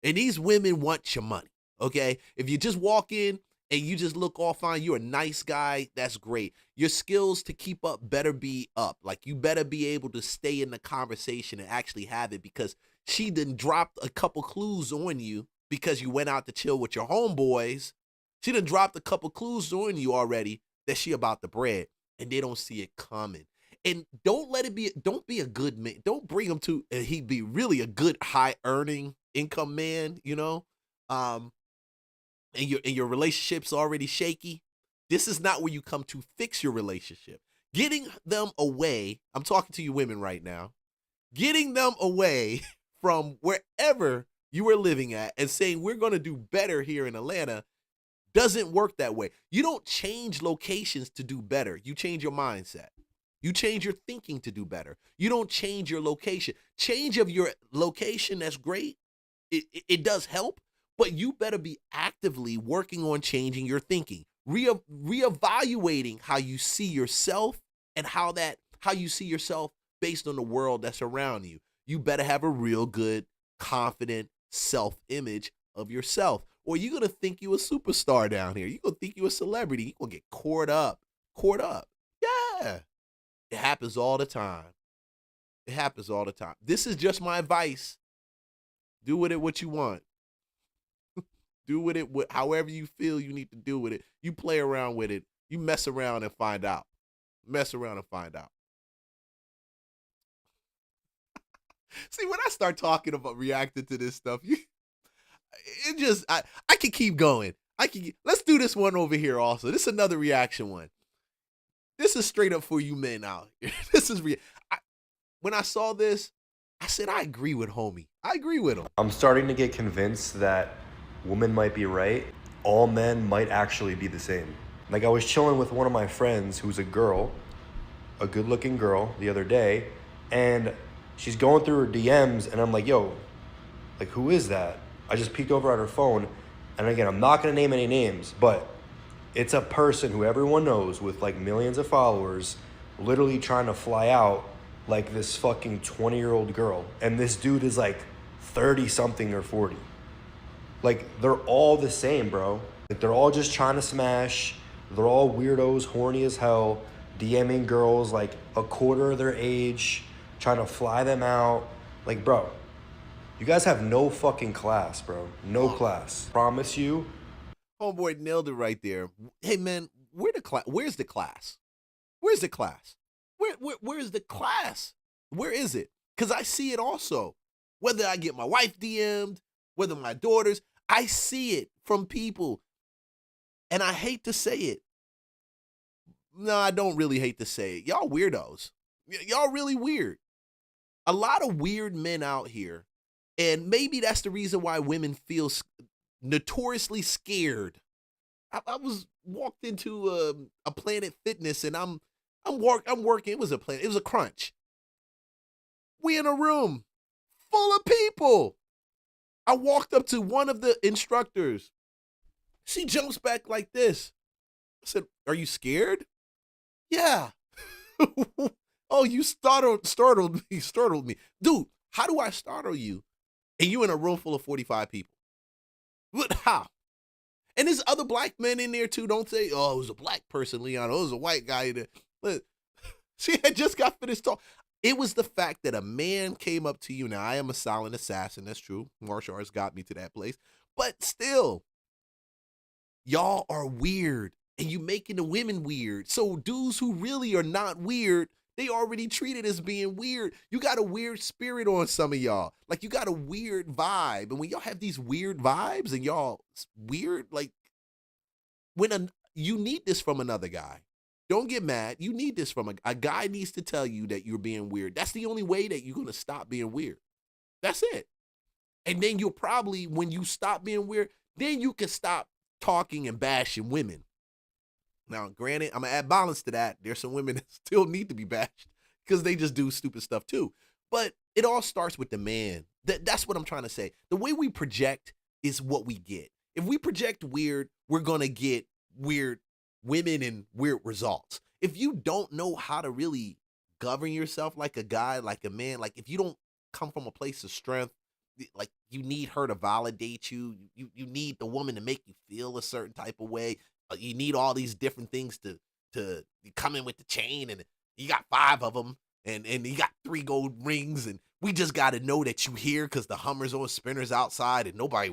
And these women want your money, okay? If you just walk in and you just look all fine, you're a nice guy, that's great. Your skills to keep up better be up. Like, you better be able to stay in the conversation and actually have it, because she done dropped a couple clues on you because you went out to chill with your homeboys. She done dropped a couple clues on you already that she about the bread, and they don't see it coming. And don't be a good man. Don't bring him to, he'd be really a good high earning income man, you know, and your relationship's already shaky. This is not where you come to fix your relationship. Getting them away, I'm talking to you women right now, getting them away from wherever you are living at and saying we're going to do better here in Atlanta doesn't work that way. You don't change locations to do better. You change your mindset. You change your thinking to do better. You don't change your location. Change of your location, that's great. It does help, but you better be actively working on changing your thinking, reevaluating how you see yourself and how you see yourself based on the world that's around you. You better have a real good, confident self-image of yourself, or you're going to think you a superstar down here. You're going to think you a celebrity. You're going to get caught up. Yeah. It happens all the time. It happens all the time. This is just my advice. Do with it what you want. Do with it however you feel you need to do with it. You play around with it. You mess around and find out. Mess around and find out. See, when I start talking about reacting to this stuff, I can keep going. Let's do this one over here also. This is another reaction one. This is straight up for you men out here. When I saw this, I said, I agree with homie. I agree with him. I'm starting to get convinced that women might be right. All men might actually be the same. Like, I was chilling with one of my friends who's a girl, a good-looking girl, the other day, and she's going through her DMs, and I'm like, yo, like, who is that? I just peeked over at her phone, and again, I'm not going to name any names, but it's a person who everyone knows with, like, millions of followers, literally trying to fly out like this fucking 20-year-old girl. And this dude is, like, 30-something or 40. Like, they're all the same, bro. Like, they're all just trying to smash. They're all weirdos, horny as hell, DMing girls, like, a quarter of their age, trying to fly them out. Like, bro, you guys have no fucking class, bro. No class. Promise you. Homeboy nailed it right there. Hey, man, where's the class? Where's the class? Where's the class? Where's the class? Where is it? Because I see it also. Whether I get my wife DM'd, whether my daughters, I see it from people. And I hate to say it. No, I don't really hate to say it. Y'all weirdos. Y'all really weird. A lot of weird men out here. And maybe that's the reason why women feel notoriously scared. I was walked into a Planet Fitness and I'm working. It was a Crunch. We in a room full of people. I walked up to one of the instructors. She jumps back like this. I said, "Are you scared?" "Yeah." "Oh, you startled me. Dude, how do I startle you? And you in a room full of 45 people. But how? And there's other black men in there too. Don't say, oh, it was a black person, Leon. Oh, it was a white guy in there. Look, she had just got finished talking. It was the fact that a man came up to you. Now, I am a silent assassin. That's true. Martial arts got me to that place. But still, y'all are weird. And you making the women weird. So dudes who really are not weird, they already treated as being weird. You got a weird spirit on some of y'all. Like, you got a weird vibe. And when y'all have these weird vibes and y'all weird, like, you need this from another guy. Don't get mad. You need this from a guy needs to tell you that you're being weird. That's the only way that you're going to stop being weird. That's it. And then you'll probably, when you stop being weird, then you can stop talking and bashing women. Now, granted, I'm going to add balance to that. There's some women that still need to be bashed because they just do stupid stuff too. But it all starts with the man. That's what I'm trying to say. The way we project is what we get. If we project weird, we're going to get weird women and weird results. If you don't know how to really govern yourself like a guy, like a man, like if you don't come from a place of strength, like you need her to validate you, you need the woman to make you feel a certain type of way. You need all these different things to come in with the chain, and you got 5 of them, and you got 3 gold rings, and we just got to know that you here because the Hummer's on spinners outside, and nobody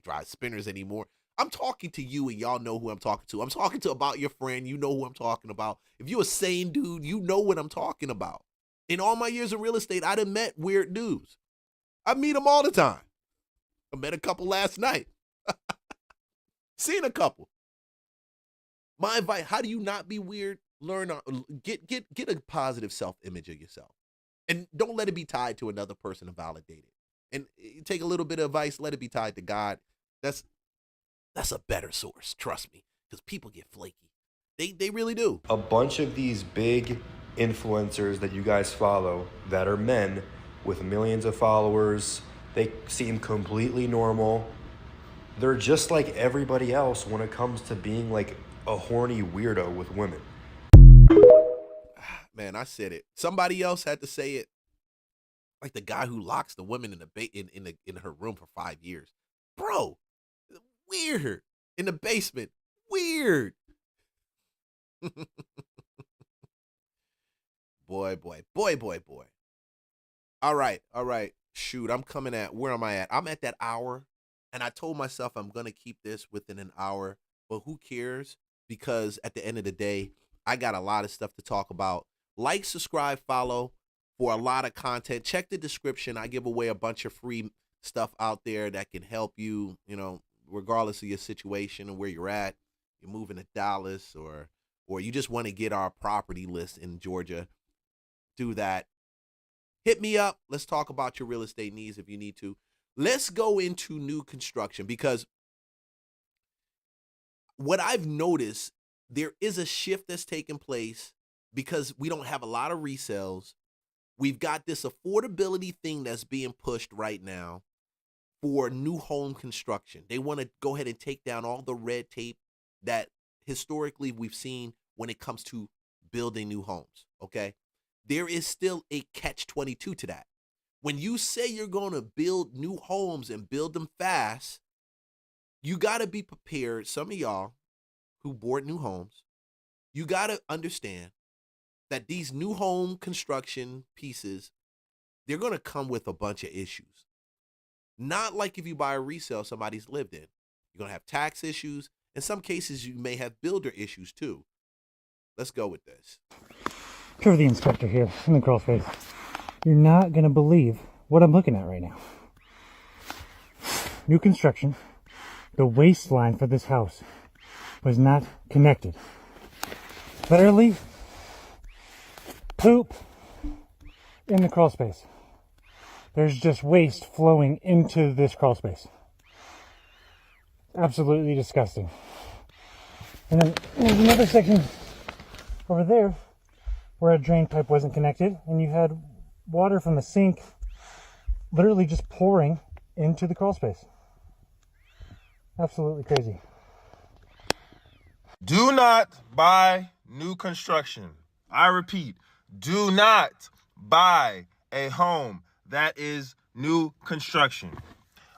drives spinners anymore. I'm talking to you, and y'all know who I'm talking to. I'm talking to about your friend. You know who I'm talking about. If you a sane dude, you know what I'm talking about. In all my years of real estate, I done met weird dudes. I meet them all the time. I met a couple last night. Seen a couple. My advice, how do you not be weird? Learn, get a positive self-image of yourself. And don't let it be tied to another person and validate it. And you take a little bit of advice, let it be tied to God. That's a better source, trust me, because people get flaky. They really do. A bunch of these big influencers that you guys follow that are men with millions of followers, they seem completely normal. They're just like everybody else when it comes to being like a horny weirdo with women. Man, I said it. Somebody else had to say it. Like the guy who locks the women in her room for 5 years. Bro, weird. In the basement. Weird. Boy. All right. Shoot, I'm coming at, where am I at? I'm at that hour, and I told myself I'm going to keep this within an hour, but who cares? Because at the end of the day, I got a lot of stuff to talk about. Like, subscribe, follow for a lot of content. Check the description. I give away a bunch of free stuff out there that can help you, regardless of your situation and where you're at. You're moving to Dallas or you just want to get our property list in Georgia. Do that. Hit me up. Let's talk about your real estate needs if you need to. Let's go into new construction, because what I've noticed, there is a shift that's taking place because we don't have a lot of resales. We've got this affordability thing that's being pushed right now for new home construction. They want to go ahead and take down all the red tape that historically we've seen when it comes to building new homes, okay? There is still a catch-22 to that. When you say you're going to build new homes and build them fast, you got to be prepared. Some of y'all who bought new homes, you got to understand that these new home construction pieces, they're going to come with a bunch of issues. Not like if you buy a resale somebody's lived in. You're going to have tax issues. In some cases, you may have builder issues too. Let's go with this. Trevor the inspector here in the crawl space. You're not going to believe what I'm looking at right now. New construction. The waistline for this house was not connected. Literally, poop in the crawl space. There's just waste flowing into this crawl space. Absolutely disgusting. And then there's another section over there where a drain pipe wasn't connected, and you had water from the sink literally just pouring into the crawl space. Absolutely crazy. Do not buy new construction. I repeat, do not buy a home that is new construction.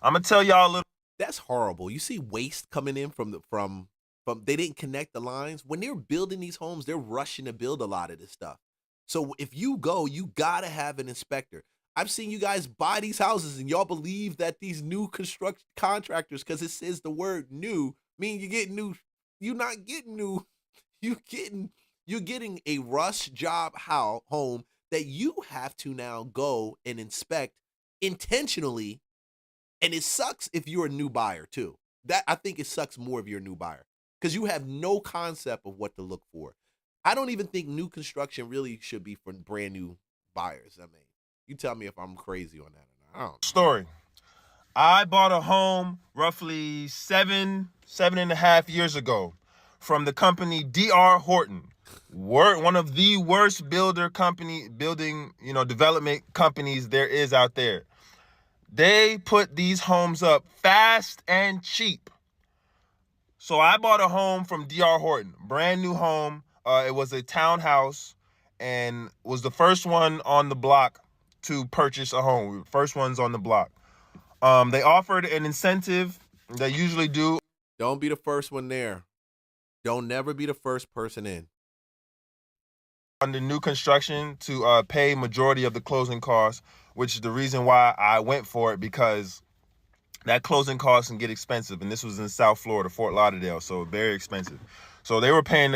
I'm gonna tell y'all a little. That's horrible. You see waste coming in from they didn't connect the lines. When they're building these homes, they're rushing to build a lot of this stuff. So if you go, you gotta have an inspector. I've seen you guys buy these houses and y'all believe that these new construction contractors, because it says the word new, mean you get new. You're not getting new. You're getting a rush job home that you have to now go and inspect intentionally. And it sucks if you're a new buyer too. That, I think it sucks more if you're a new buyer, because you have no concept of what to look for. I don't even think new construction really should be for brand new buyers. I mean, you tell me if I'm crazy on that or not. I don't know. Story. I bought a home roughly seven and a half years ago from the company D.R. Horton. One of the worst development companies there is out there. They put these homes up fast and cheap. So I bought a home from D.R. Horton, brand new home. It was a townhouse and was the first one on the block to purchase a home. We were the first ones on the block. They offered an incentive. They usually do. Don't be the first one there. Don't never be the first person in. Under new construction to pay majority of the closing costs, which is the reason why I went for it, because that closing costs can get expensive. And this was in South Florida, Fort Lauderdale, so very expensive. So they were paying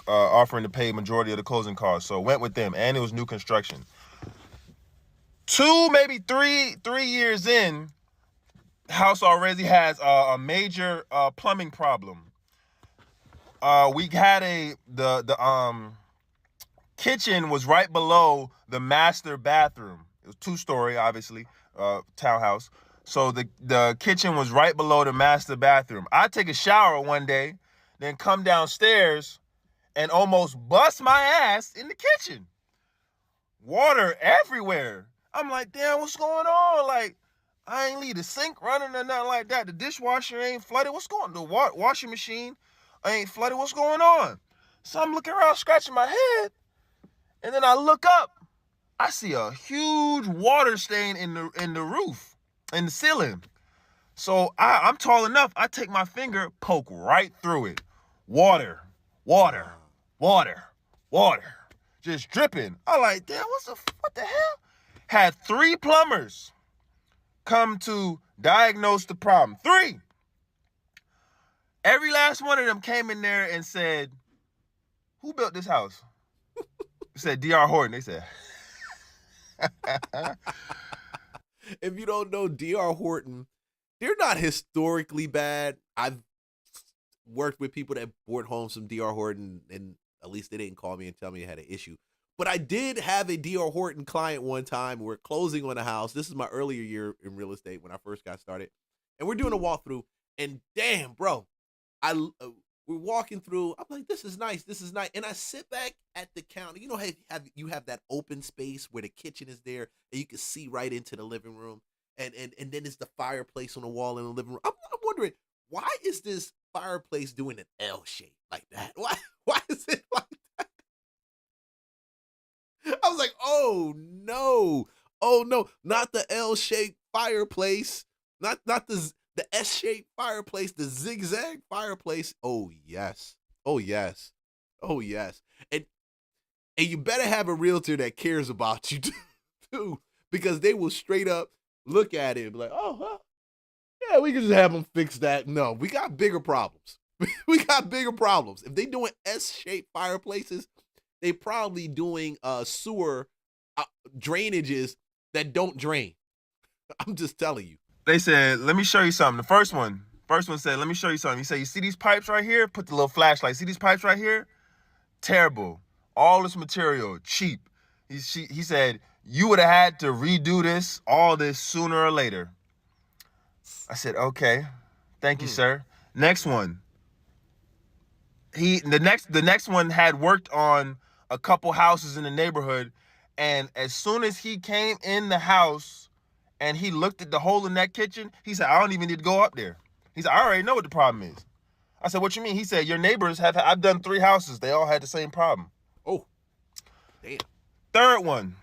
offering to pay majority of the closing costs. So went with them, and it was new construction. 2, maybe 3 years in, house already has a major plumbing problem. We had the kitchen was right below the master bathroom. It was 2-story, obviously. townhouse. So the kitchen was right below the master bathroom. I take a shower one day, then come downstairs and almost bust my ass in the kitchen. Water everywhere. I'm like, damn, what's going on? Like, I ain't leave the sink running or nothing like that. The dishwasher ain't flooded. What's going on? The washing machine ain't flooded. What's going on? So I'm looking around, scratching my head, and then I look up. I see a huge water stain in the roof, in the ceiling. So I'm tall enough. I take my finger, poke right through it. Water, water, water, water, just dripping. I'm like, damn, what the hell? Had 3 plumbers come to diagnose the problem. 3. Every last one of them came in there and said, who built this house? It said D.R. Horton. They said. If you don't know D.R. Horton, they're not historically bad. I've worked with people that bought homes from D.R. Horton, and at least they didn't call me and tell me I had an issue. But I did have a D.R. Horton client one time. We're closing on a house. This is my earlier year in real estate when I first got started. And we're doing a walkthrough. And damn, bro, we're walking through. I'm like, this is nice. This is nice. And I sit back at the counter. You know, you have that open space where the kitchen is there and you can see right into the living room. And then there's the fireplace on the wall in the living room. I'm wondering, why is this fireplace doing an L shape like that? Why is it like that? I was like, oh no, not the L-shaped fireplace, not the S-shaped fireplace, the zigzag fireplace. Oh yes, and you better have a realtor that cares about you too, because they will straight up look at it and be like, oh, huh? Yeah, we can just have them fix that. No, we got bigger problems. We got bigger problems. If they doing S-shaped fireplaces, they probably doing sewer drainages that don't drain. I'm just telling you. They said, let me show you something. The first one said, let me show you something. He said, you see these pipes right here? Put the little flashlight. See these pipes right here? Terrible. All this material, cheap. He said, you would have had to redo all this sooner or later. I said, okay. Thank you, sir. Next one. The next one had worked on a couple houses in the neighborhood, and as soon as he came in the house and he looked at the hole in that kitchen, he said, I don't even need to go up there. He said, I already know what the problem is. I said, what you mean? He said, your neighbors I've done 3 houses. They all had the same problem. Oh, damn. Third one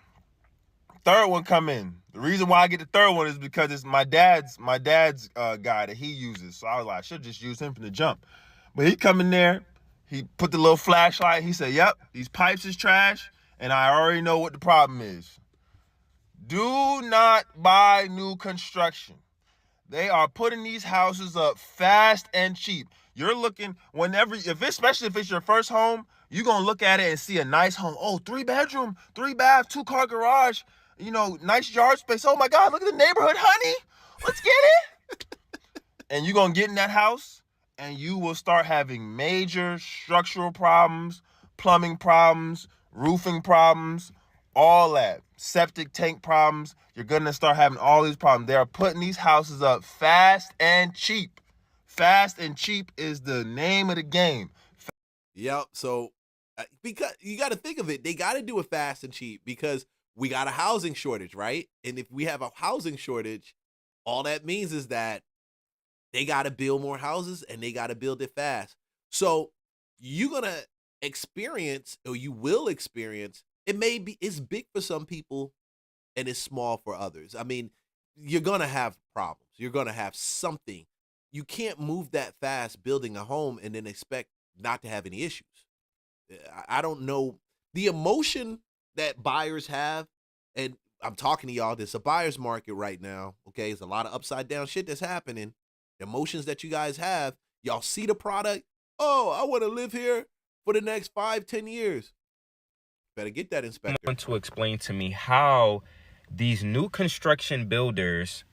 come in. The reason why I get the third one is because it's my dad's guy that he uses. So I was like, I should just use him from the jump. But he come in there, he put the little flashlight. He said, yep, these pipes is trash, and I already know what the problem is. Do not buy new construction. They are putting these houses up fast and cheap. You're looking, especially if it's your first home, you're going to look at it and see a nice home. Oh, 3-bedroom, 3-bath, 2-car garage, nice yard space. Oh my God, look at the neighborhood, honey. Let's get it. And you're going to get in that house, and you will start having major structural problems, plumbing problems, roofing problems, all that. Septic tank problems. You're going to start having all these problems. They are putting these houses up fast and cheap. Fast and cheap is the name of the game. Yep. So because you got to think of it, they got to do it fast and cheap because we got a housing shortage, right? And if we have a housing shortage, all that means is that they got to build more houses and they got to build it fast. So you're going to experience, or you will experience, it's big for some people and it's small for others. I mean, you're going to have problems. You're going to have something. You can't move that fast building a home and then expect not to have any issues. I don't know the emotion that buyers have, and I'm talking to y'all, there's a buyer's market right now, okay? There's a lot of upside down shit that's happening. The emotions that you guys have, y'all see the product, oh, I want to live here for the next 5-10 years. Better get that inspector. I want to explain to me how these new construction builders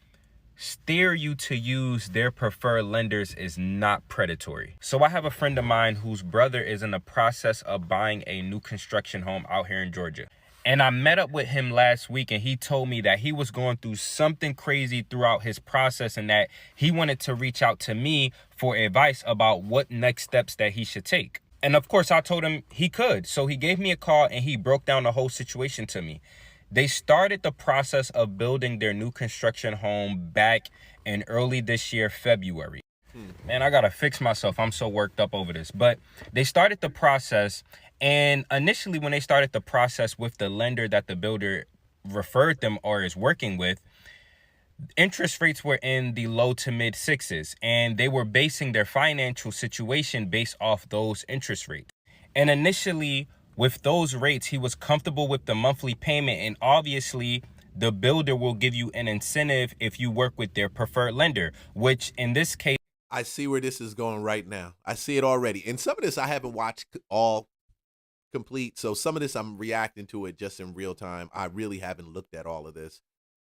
steer you to use their preferred lenders is not predatory. So I have a friend of mine whose brother is in the process of buying a new construction home out here in Georgia. And I met up with him last week, and he told me that he was going through something crazy throughout his process and that he wanted to reach out to me for advice about what next steps that he should take. And of course, I told him he could. So he gave me a call and he broke down the whole situation to me. They started the process of building their new construction home back in early this year, February. Man, I gotta fix myself. I'm so worked up over this. But they started the process. And initially, when they started the process with the lender that the builder referred them or is working with, interest rates were in the low to mid sixes, and they were basing their financial situation based off those interest rates. And initially, with those rates, he was comfortable with the monthly payment. And obviously, the builder will give you an incentive if you work with their preferred lender, which in this case, I see where this is going right now. I see it already. And some of this I haven't watched all complete. So some of this I'm reacting to it just in real time. I really haven't looked at all of this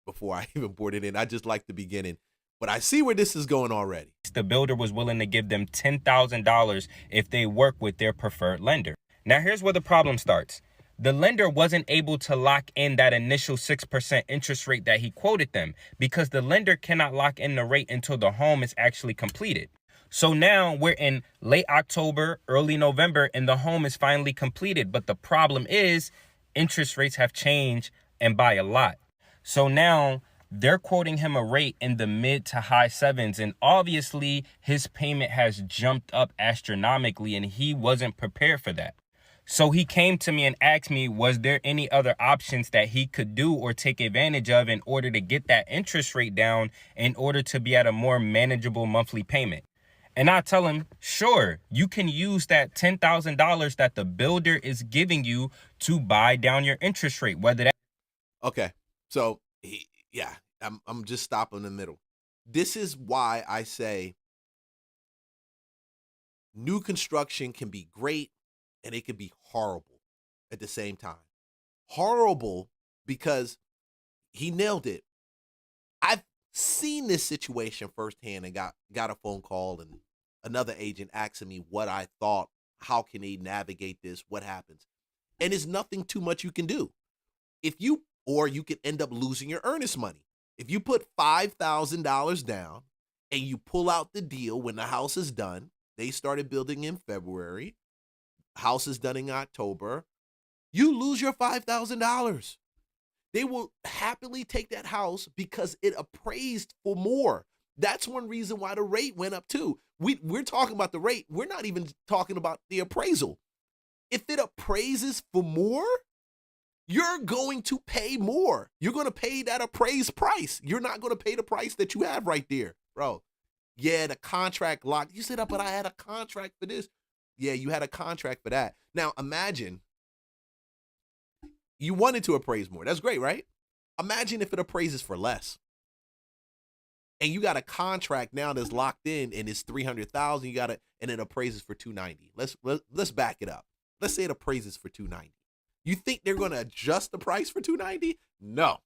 before I even boarded in. I just like the beginning. But I see where this is going already. The builder was willing to give them $10,000 if they work with their preferred lender. Now, here's where the problem starts. The lender wasn't able to lock in that initial 6% interest rate that he quoted them because the lender cannot lock in the rate until the home is actually completed. So now we're in late October, early November, and the home is finally completed. But the problem is interest rates have changed, and by a lot. So now they're quoting him a rate in the mid to high sevens. And obviously his payment has jumped up astronomically, and he wasn't prepared for that. So he came to me and asked me, was there any other options that he could do or take advantage of in order to get that interest rate down in order to be at a more manageable monthly payment? And I tell him, sure, you can use that $10,000 that the builder is giving you to buy down your interest rate, whether that. Okay. So, I'm just stopping in the middle. This is why I say new construction can be great and it can be horrible at the same time. Horrible because he nailed it. I've seen this situation firsthand and got a phone call and another agent asking me what I thought, how can they navigate this, what happens. And it's nothing too much you can do. Or you could end up losing your earnest money. If you put $5,000 down and you pull out the deal when the house is done, they started building in February, house is done in October, you lose your $5,000. They will happily take that house because it appraised for more. That's one reason why the rate went up too. We're talking about the rate. We're not even talking about the appraisal. If it appraises for more, you're going to pay more. You're going to pay that appraised price. You're not going to pay the price that you have right there. Bro, yeah, the contract locked. You said, but I had a contract for this. Yeah, you had a contract for that. Now, imagine you wanted to appraise more. That's great, right? Imagine if it appraises for less. And you got a contract now that's locked in and it's $300,000. And it appraises for $290,000. Let's back it up. Let's say it appraises for $290,000. You think they're going to adjust the price for $290,000? No.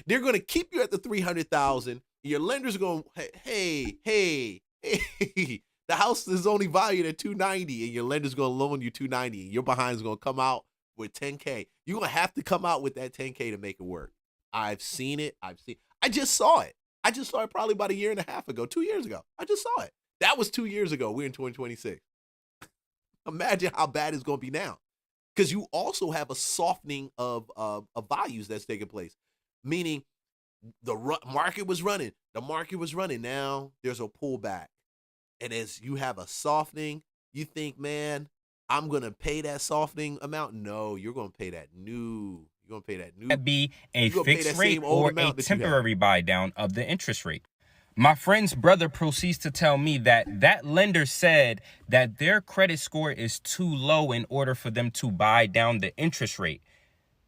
They're going to keep you at the $300,000. Your lender's going, hey, the house is only valued at $290,000, and your lender's going to loan you $290,000. And your behind's going to come out with $10,000. You're going to have to come out with that $10,000 to make it work. I've seen it. I just saw it. I just saw it probably about a year and a half ago, 2 years ago. I just saw it. That was 2 years ago. We're in 2026. Imagine how bad it's going to be now. Because you also have a softening of values that's taking place. Meaning the market was running. The market was running. Now there's a pullback. And as you have a softening, you think, man, I'm going to pay that softening amount. No, you're going to pay that new. You're going to pay that new. That be a fixed rate or a temporary buy down of the interest rate. My friend's brother proceeds to tell me that lender said that their credit score is too low in order for them to buy down the interest rate.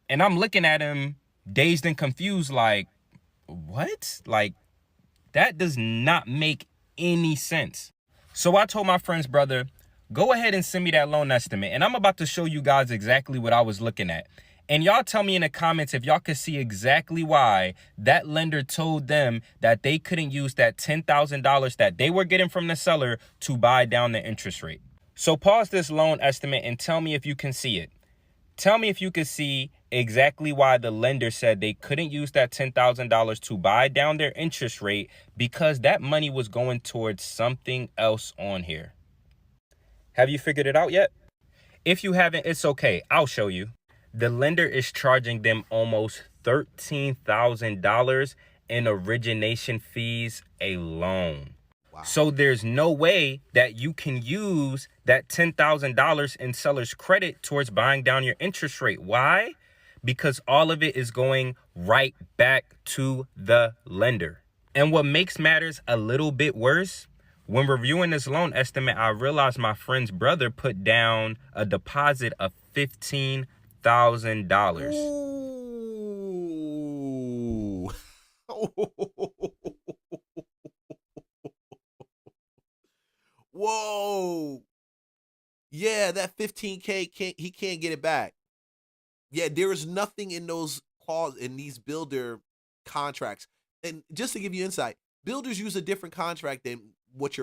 And I'm looking at him dazed and confused like, what? Like, that does not make any sense. So I told my friend's brother, go ahead and send me that loan estimate. And I'm about to show you guys exactly what I was looking at. And y'all tell me in the comments if y'all could see exactly why that lender told them that they couldn't use that $10,000 that they were getting from the seller to buy down the interest rate. So pause this loan estimate and tell me if you can see it. Tell me if you could see exactly why the lender said they couldn't use that $10,000 to buy down their interest rate, because that money was going towards something else on here. Have you figured it out yet? If you haven't, it's okay. I'll show you. The lender is charging them almost $13,000 in origination fees alone. Wow. So there's no way that you can use that $10,000 in seller's credit towards buying down your interest rate. Why? Because all of it is going right back to the lender. And what makes matters a little bit worse, when reviewing this loan estimate, I realized my friend's brother put down a deposit of $15,000. Ooh. Whoa. Yeah, that $15K he can't get it back. Yeah, there is nothing in those clauses in these builder contracts. And just to give you insight, builders use a different contract than what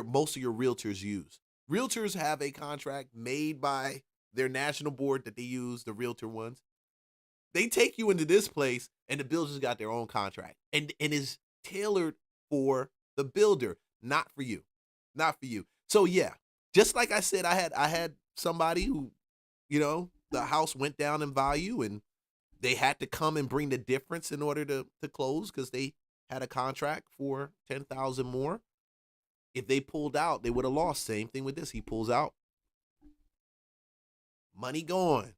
most of your realtors use. Realtors have a contract made by their national board that they use, the realtor ones. They take you into this place and the builders got their own contract and is tailored for the builder, not for you. Not for you. So yeah, just like I said, I had somebody who, the house went down in value and they had to come and bring the difference in order to close because they had a contract for $10,000 more. If they pulled out, they would have lost. Same thing with this. He pulls out. Money gone.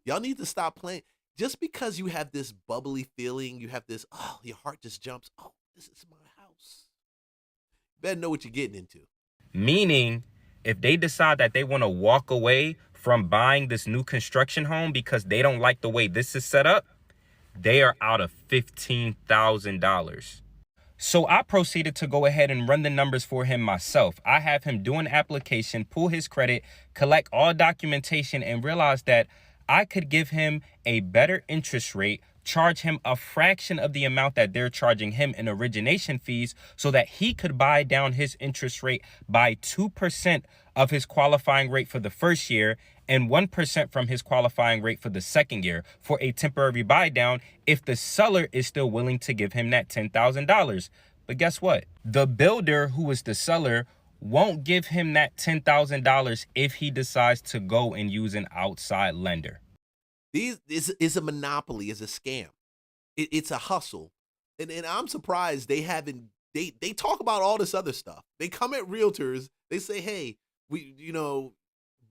Y'all need to stop playing. Just because you have this bubbly feeling, you have this, your heart just jumps. Oh, this is my house. You better know what you're getting into. Meaning, if they decide that they want to walk away from buying this new construction home because they don't like the way this is set up, they are out of $15,000. So I proceeded to go ahead and run the numbers for him myself. I have him do an application, pull his credit, collect all documentation, and realize that I could give him a better interest rate, charge him a fraction of the amount that they're charging him in origination fees so that he could buy down his interest rate by 2% of his qualifying rate for the first year and 1% from his qualifying rate for the second year for a temporary buy down if the seller is still willing to give him that $10,000. But guess what? The builder, who is the seller, won't give him that $10,000 if he decides to go and use an outside lender. This is a monopoly, is a scam. It's a hustle. And I'm surprised they haven't, they talk about all this other stuff. They come at realtors, they say, hey,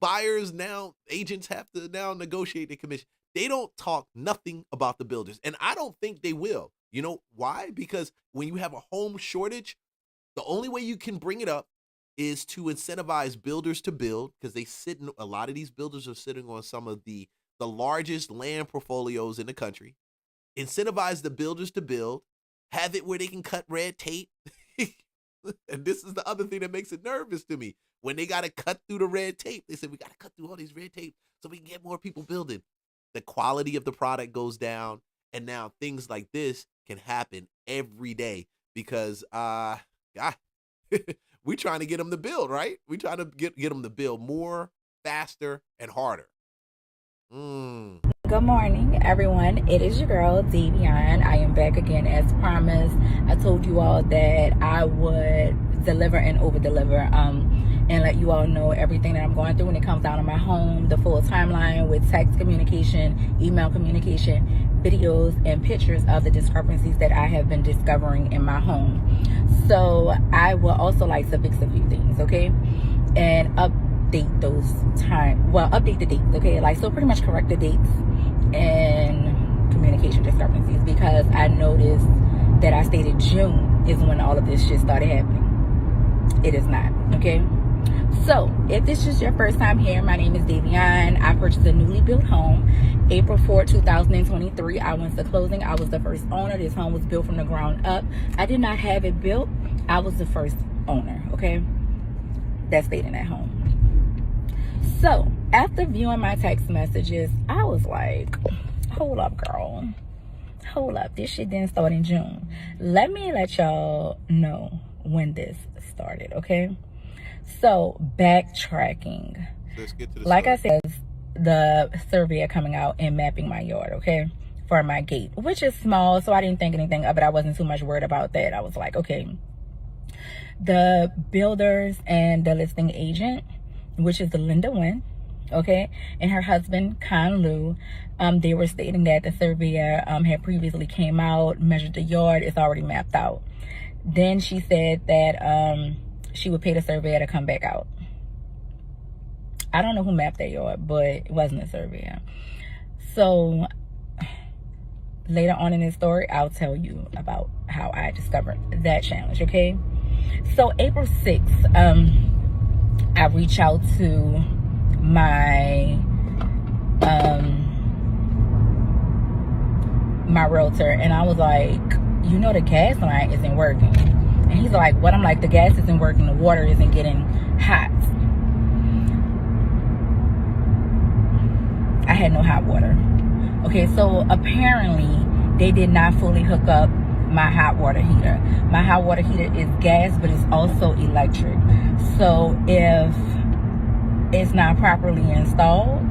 buyers now, agents have to now negotiate the commission. They don't talk nothing about the builders. And I don't think they will. You know why? Because when you have a home shortage, the only way you can bring it up is to incentivize builders to build, because a lot of these builders are sitting on some of the largest land portfolios in the country. Incentivize the builders to build, have it where they can cut red tape. And this is the other thing that makes it nervous to me. When they got to cut through the red tape, they said, we got to cut through all these red tape so we can get more people building. The quality of the product goes down. And now things like this can happen every day because, we're trying to get them to build, right? We're trying to get them to build more, faster, and harder. Good morning, everyone. It is your girl, Davion. I am back again as promised. I told you all that I would deliver and over-deliver and let you all know everything that I'm going through when it comes down to my home, the full timeline with text communication, email communication, videos, and pictures of the discrepancies that I have been discovering in my home. So I will also like to fix a few things, okay? And update the dates, okay? Like, so pretty much correct the dates and communication discrepancies, because I noticed that I stated June is when all of this shit started happening. It is not, okay? So if this is your first time here, my name is Davion. I purchased a newly built home April 4, 2023. I went to closing. I was the first owner. This home was built from the ground up. I did not have it built. I was the first owner, okay, that stayed in that home. So after viewing my text messages, I was like, hold up, girl. Hold up. This shit didn't start in June. Let me let y'all know when this started, okay? So backtracking. Let's get to the like story. I said, the surveyor coming out and mapping my yard, okay, for my gate, which is small, so I didn't think anything of it. I wasn't too much worried about that. I was like, okay. The builders and the listing agent, which is Linda Nguyen, okay, and her husband, Con Lu, they were stating that the surveyor had previously came out, measured the yard, it's already mapped out. Then she said that she would pay the surveyor to come back out. I don't know who mapped that yard, but it wasn't a surveyor. So later on in this story, I'll tell you about how I discovered that challenge, okay? So April 6th, I reach out to my my realtor, and I was like, you know, the gas line isn't working. And he's like, what? I'm like, the gas isn't working, the water isn't getting hot. I had no hot water. Okay, so apparently they did not fully hook up my hot water heater. My hot water heater is gas, but it's also electric. So if it's not properly installed,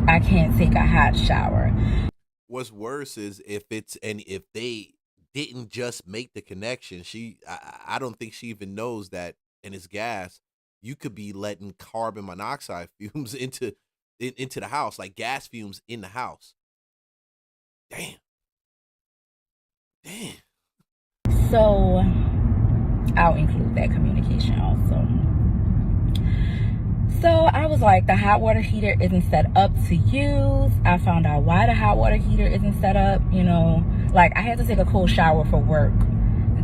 I can't take a hot shower. What's worse is if they didn't just make the connection, I don't think she even knows that, and it's gas, you could be letting carbon monoxide fumes into the house, like gas fumes in the house. Damn. So I'll include that communication also. So I was like, the hot water heater isn't set up to use. I found out why the hot water heater isn't set up, you know. Like, I had to take a cold shower for work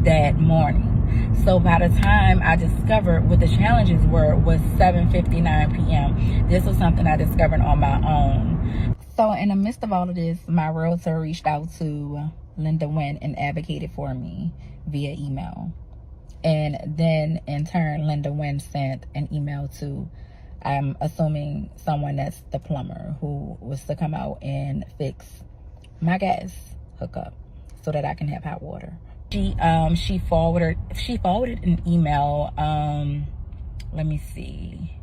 that morning. So by the time I discovered what the challenges were was 7:59 p.m. This was something I discovered on my own. So in the midst of all of this, my realtor reached out to Linda Nguyen and advocated for me via email. And then in turn, Linda Nguyen sent an email to, I'm assuming, someone that's the plumber who was to come out and fix my gas hookup so that I can have hot water. She forwarded an email. Let me see.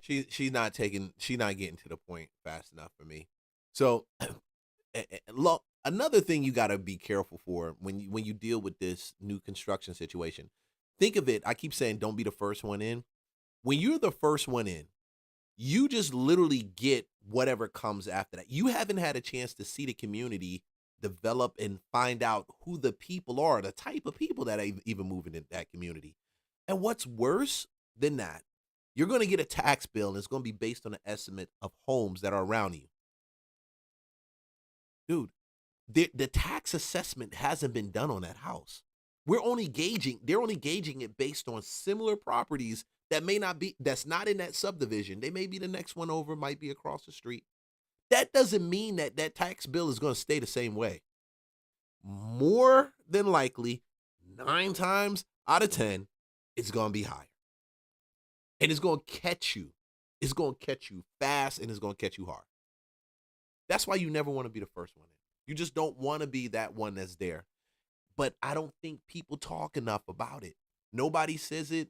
She's not getting to the point fast enough for me. So another thing you got to be careful for when you deal with this new construction situation. Think of it. I keep saying don't be the first one in. When you're the first one in, you just literally get whatever comes after that. You haven't had a chance to see the community develop and find out who the people are, the type of people that are even moving in that community. And what's worse than that, you're going to get a tax bill, and it's going to be based on an estimate of homes that are around you. Dude, the tax assessment hasn't been done on that house. They're only gauging it based on similar properties that's not in that subdivision. They may be the next one over, might be across the street. That doesn't mean that tax bill is going to stay the same way. More than likely, 9 times out of 10, it's going to be higher. And it's going to catch you. It's going to catch you fast, and it's going to catch you hard. That's why you never want to be the first one in. You just don't want to be that one that's there. But I don't think people talk enough about it. Nobody says it.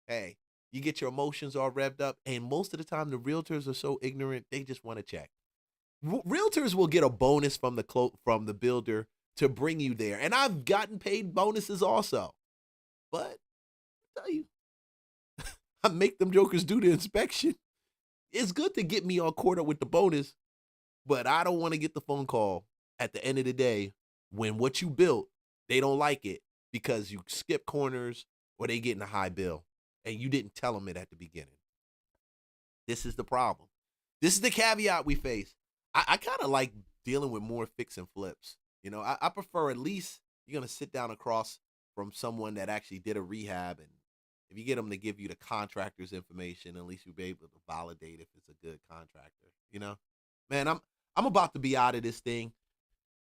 Hey, you get your emotions all revved up, and most of the time the realtors are so ignorant, they just want to check. Realtors will get a bonus from the builder to bring you there. And I've gotten paid bonuses also. But I tell you, I make them jokers do the inspection. It's good to get me all caught up with the bonus, but I don't want to get the phone call at the end of the day when what you built, they don't like it because you skip corners or they getting a high bill and you didn't tell them it at the beginning. This is the problem. This is the caveat we face. I kind of like dealing with more fix and flips. You know, I prefer at least you're going to sit down across from someone that actually did a rehab, and if you get them to give you the contractor's information, at least you'll be able to validate if it's a good contractor. You know, man, I'm about to be out of this thing.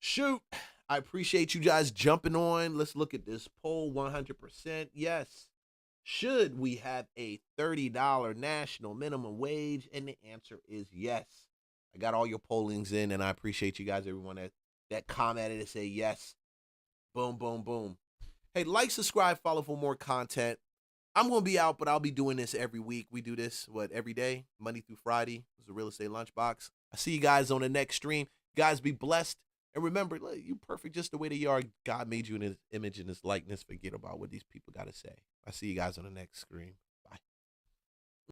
Shoot, I appreciate you guys jumping on. Let's look at this poll. 100% yes. Should we have a $30 national minimum wage? And the answer is yes. I got all your pollings in, and I appreciate you guys, everyone that commented and say yes. Boom, boom, boom. Hey, like, subscribe, follow for more content. I'm going to be out, but I'll be doing this every week. We do this, every day, Monday through Friday. It's the Real Estate Lunchbox. I see you guys on the next stream. Guys, be blessed. And remember, look, you're perfect just the way that you are. God made you in his image and his likeness. Forget about what these people got to say. I see you guys on the next stream.